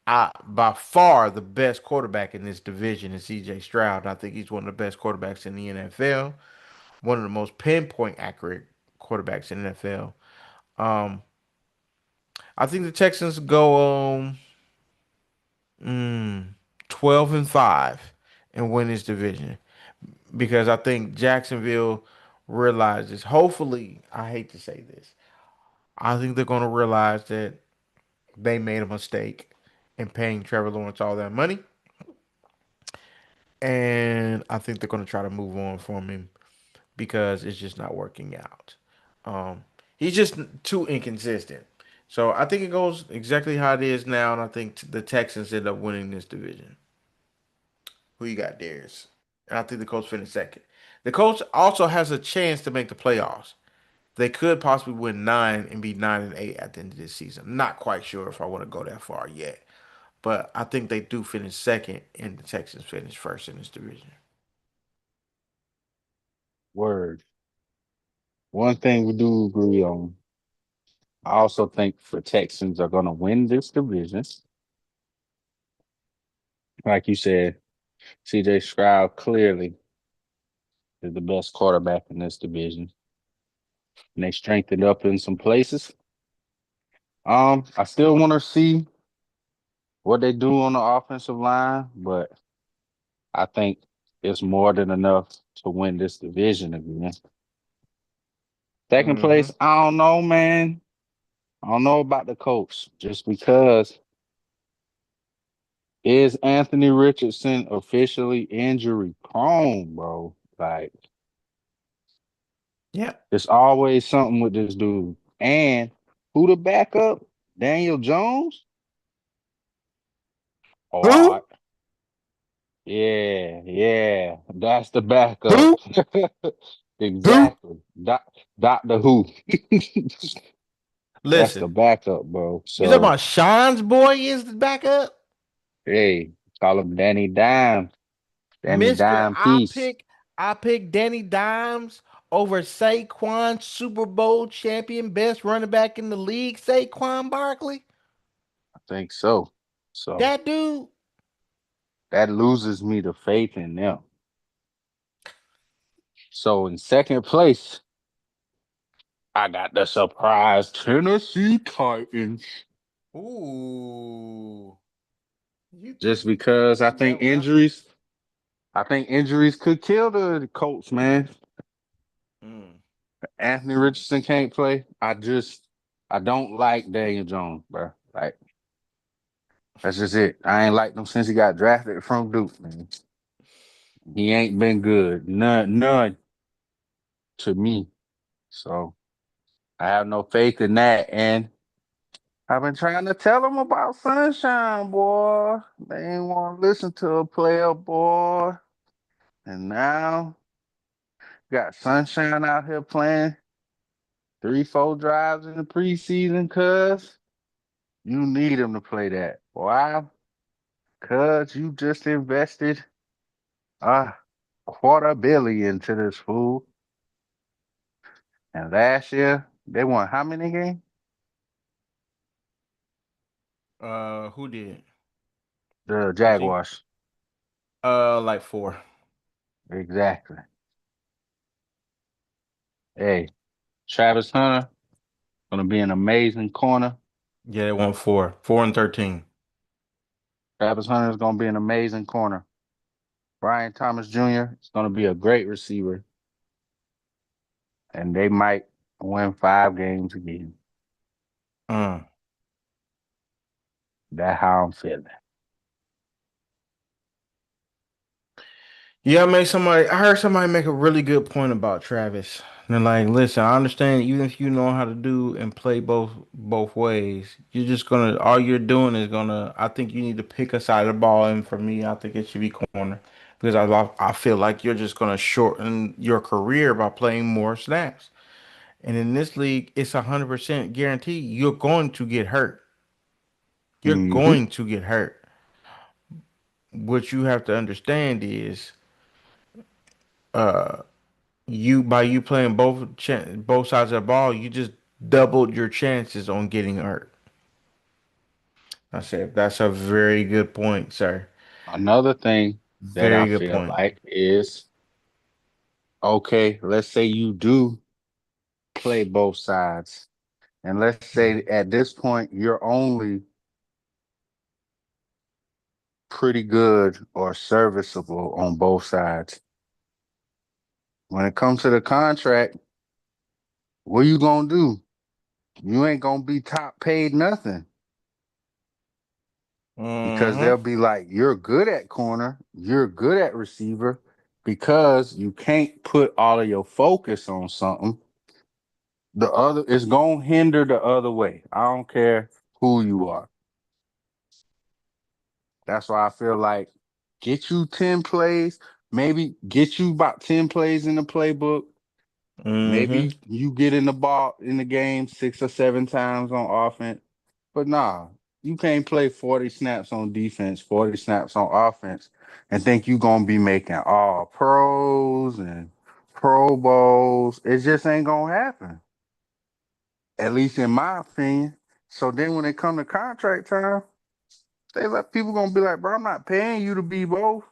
Speaker 1: By far the best quarterback in this division is C.J. Stroud. I think he's one of the best quarterbacks in the NFL. One of the most pinpoint accurate quarterbacks in the NFL. Um, I think the Texans go 12-5 and win this division because I think Jacksonville realizes. Hopefully, I hate to say this, I think they're going to realize that they made a mistake in paying Trevor Lawrence all that money, and I think they're going to try to move on from him because it's just not working out. He's just too inconsistent. So I think it goes exactly how it is now, and I think the Texans end up winning this division. Who you got, Darius? And I think the Colts finish second. The Colts also has a chance to make the playoffs. They could possibly win 9 and be 9-8 at the end of this season. I'm not quite sure if I want to go that far yet, but I think they do finish second, and the Texans finish first in this division.
Speaker 2: Word. One thing we do agree on. I also think the Texans are going to win this division. Like you said, CJ Stroud clearly is the best quarterback in this division. And they strengthened up in some places. I still want to see what they do on the offensive line, but I think it's more than enough to win this division again. Second
Speaker 1: Mm-hmm.
Speaker 2: place, I don't know, man. I don't know about the Colts just because is Anthony Richardson officially injury prone, bro? Like,
Speaker 1: Yeah.
Speaker 2: it's always something with this dude. And who the backup? Daniel Jones? Oh,
Speaker 1: Who?
Speaker 2: yeah, yeah. That's the backup.
Speaker 1: Who? Who?
Speaker 2: Exactly. Doctor Who. That's the
Speaker 1: Listen,
Speaker 2: backup, bro.
Speaker 1: you talking
Speaker 2: So,
Speaker 1: about Sean's boy is the backup?
Speaker 2: hey, call him Danny Dime. Danny
Speaker 1: Mister,
Speaker 2: Dime Piece.
Speaker 1: I pick Danny Dimes over Saquon, Super Bowl champion, best running back in the league, Saquon Barkley.
Speaker 2: I think so. So
Speaker 1: That dude.
Speaker 2: that loses me the faith in them. So in second place, I got the surprise Tennessee Titans.
Speaker 1: Ooh. You
Speaker 2: Just
Speaker 1: think you
Speaker 2: because
Speaker 1: think that one?
Speaker 2: I think injuries could kill the Colts, man.
Speaker 1: Mm.
Speaker 2: Anthony Richardson can't play. I don't like Daniel Jones, bro. Like that's just it. I ain't liked him since he got drafted from Duke, man. He ain't been good. None to me. So I have no faith in that. And I've been trying to tell them about Sunshine, boy. They ain't want to listen to a player, boy. And now got Sunshine out here playing 3, 4 drives in the preseason, cuz you need him to play that. Why? Cuz you just invested a $250,000,000 into this fool. And last year, they won how many games?
Speaker 1: Who did?
Speaker 2: The
Speaker 1: The team?
Speaker 2: Jaguars.
Speaker 1: Like four.
Speaker 2: Exactly. Hey, Travis Hunter gonna be an amazing corner.
Speaker 1: Yeah, they won 4. 4-13.
Speaker 2: Travis Hunter is gonna be an amazing corner. Brian Thomas Jr. is gonna be a great receiver, and they might win 5 games again.
Speaker 1: Mm.
Speaker 2: That's how I'm feeling.
Speaker 1: Yeah, I heard somebody make a really good point about Travis. And they're like, listen, I understand even if you know how to do and play both ways, you're just gonna all you're doing is gonna I think you need to pick a side of the ball, and for me, I think it should be corner. Because I feel like you're just gonna shorten your career by playing more snaps. And in this league, it's 100% guaranteed you're going to get hurt. You're
Speaker 2: Hmm.
Speaker 1: going to get hurt. What you have to understand is you playing both sides of the ball, you just doubled your chances on getting hurt. I said that's a very good point, sir.
Speaker 2: Another thing that I
Speaker 1: Very good
Speaker 2: feel
Speaker 1: point.
Speaker 2: like is okay, let's say you do play both sides. And let's say at this point, you're only pretty good or serviceable on both sides. When it comes to the contract, what you gonna do? You ain't gonna be top paid nothing because
Speaker 1: Mm-hmm.
Speaker 2: they'll be like, you're good at corner, you're good at receiver, because you can't put all of your focus on something. The other is gonna hinder the other way. I don't care who you are. That's why I feel like get you 10 plays, maybe get you about 10 plays in the playbook.
Speaker 1: Mm-hmm.
Speaker 2: Maybe you get in the ball in the game 6 or 7 times on offense. But nah, you can't play 40 snaps on defense, 40 snaps on offense, and think you're gonna be making all pros and pro bowls. It just ain't gonna happen. At least in my opinion. So then when it come to contract time, they let people gonna be like, bro, I'm not paying you to be both.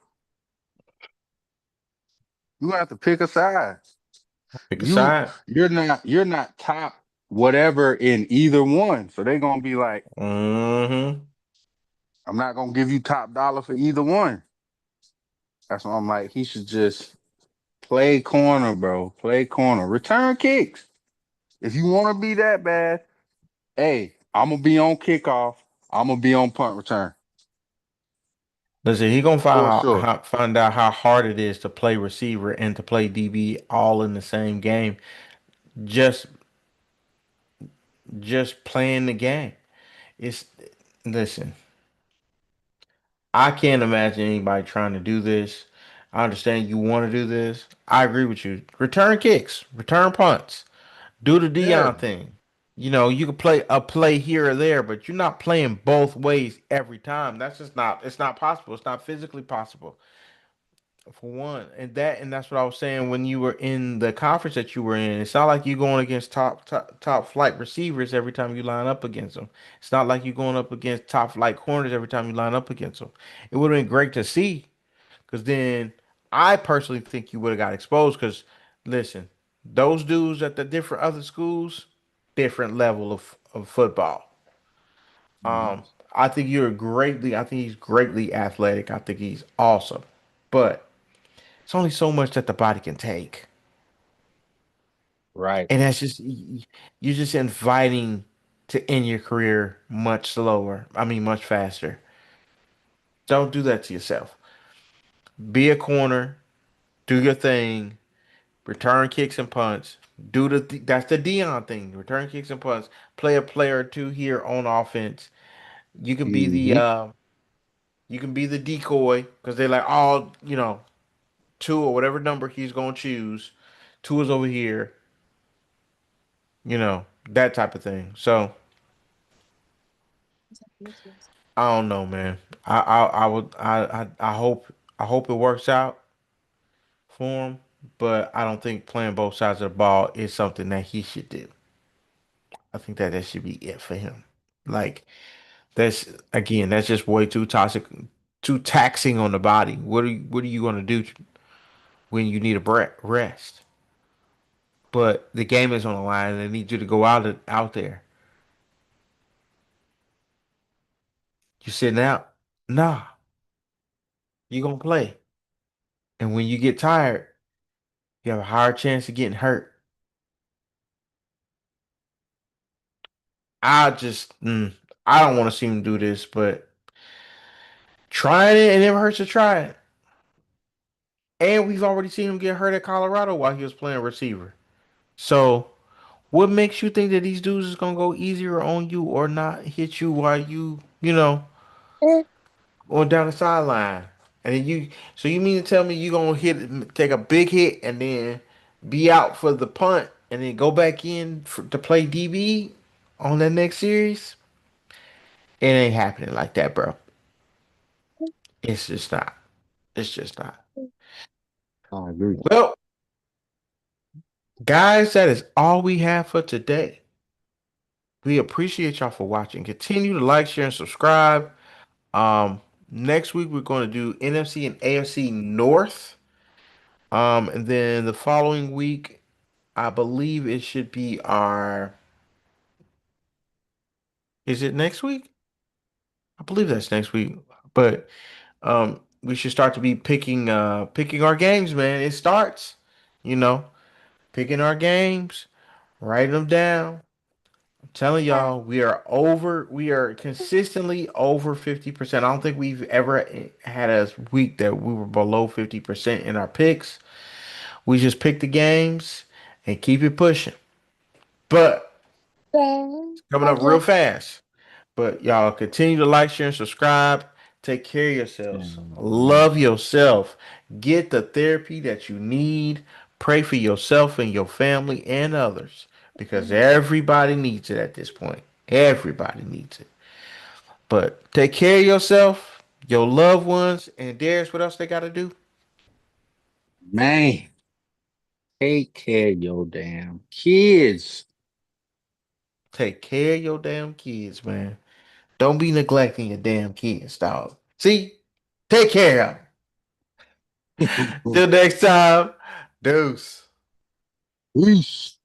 Speaker 2: You have to pick a side.
Speaker 1: Pick a
Speaker 2: You
Speaker 1: side.
Speaker 2: you're not top whatever in either one. So they're gonna be like,
Speaker 1: Mm-hmm.
Speaker 2: I'm not gonna give you top dollar for either one. That's why I'm like, he should just play corner, bro. Play corner. Return kicks. If you want to be that bad, hey, I'm gonna be on kickoff. I'm gonna be on punt return
Speaker 1: Listen, he gonna
Speaker 2: for sure.
Speaker 1: find out how hard it is to play receiver and to play DB all in the same game. Just just playing the game. It's listen. I can't imagine anybody trying to do this. I understand you want to do this. I agree with you. Return kicks, return punts, do the
Speaker 2: Yeah.
Speaker 1: Dion thing. You know, you can play a play here or there, but you're not playing both ways every time. That's just not. It's not possible. It's not physically possible. For one, and that's what I was saying when you were in the conference that you were in. It's not like you're going against top flight receivers every time you line up against them. It's not like you're going up against top flight corners every time you line up against them. It would have been great to see, because then I personally think you would have got exposed. Because listen, those dudes at the different other schools, different level of football.
Speaker 2: Mhm.
Speaker 1: I think I think he's greatly athletic. I think he's awesome, but. It's only so much that the body can take.
Speaker 2: Right.
Speaker 1: And that's just, you're just inviting to end your career much slower. I mean, much faster. Don't do that to yourself. Be a corner, do your thing, return kicks and punts. That's the Dion thing. Return kicks and punts. Play a player or two here on offense. You can be the
Speaker 2: Hmm.
Speaker 1: you can be the decoy because they're like, oh, two or whatever number he's gonna choose. Two is over here. That type of thing. So I don't know, man. I would I hope it works out for him, but I don't think playing both sides of the ball is something that he should do. I think that should be it for him. Like that's just way too toxic, too taxing on the body. What are you gonna do when you need a rest? But the game is on the line, and they need you to go out there. You sitting out? Nah, you gonna play. And when you get tired, you have a higher chance of getting hurt. I just, I don't want to see him do this, but trying it never hurts to try it. And we've already seen him get hurt at Colorado while he was playing receiver. So, what makes you think that these dudes is gonna go easier on you or not hit you while going down the sideline? And then so you mean to tell me you gonna take a big hit and then be out for the punt and then go back in to play DB on that next series? It ain't happening like that, bro. It's just not. It's just not.
Speaker 2: I agree.
Speaker 1: Well, guys, that is all we have for today. We appreciate y'all for watching. Continue to like, share, and subscribe. Next week we're going to do NFC and AFC North. And then the following week, I believe it should be our. Is it next week? I believe that's next week. But we should start to be picking our games, man. It starts, you know, picking our games, writing them down. I'm telling y'all, we are consistently over 50%. I don't think we've ever had a week that we were below 50% in our picks. We just pick the games and keep it pushing. But it's coming up real fast. But y'all continue to like, share, and subscribe. Take care of yourselves. Love yourself. Get the therapy that you need. Pray for yourself and your family and others because everybody needs it at this point. Everybody needs it. But take care of yourself, your loved ones, and Darius, what else they got to do?
Speaker 2: Man, take care of your damn kids.
Speaker 1: Take care of your damn kids, man. Don't be neglecting your damn kids, dog. See? Take care of them. Till next time, deuce.
Speaker 2: Peace.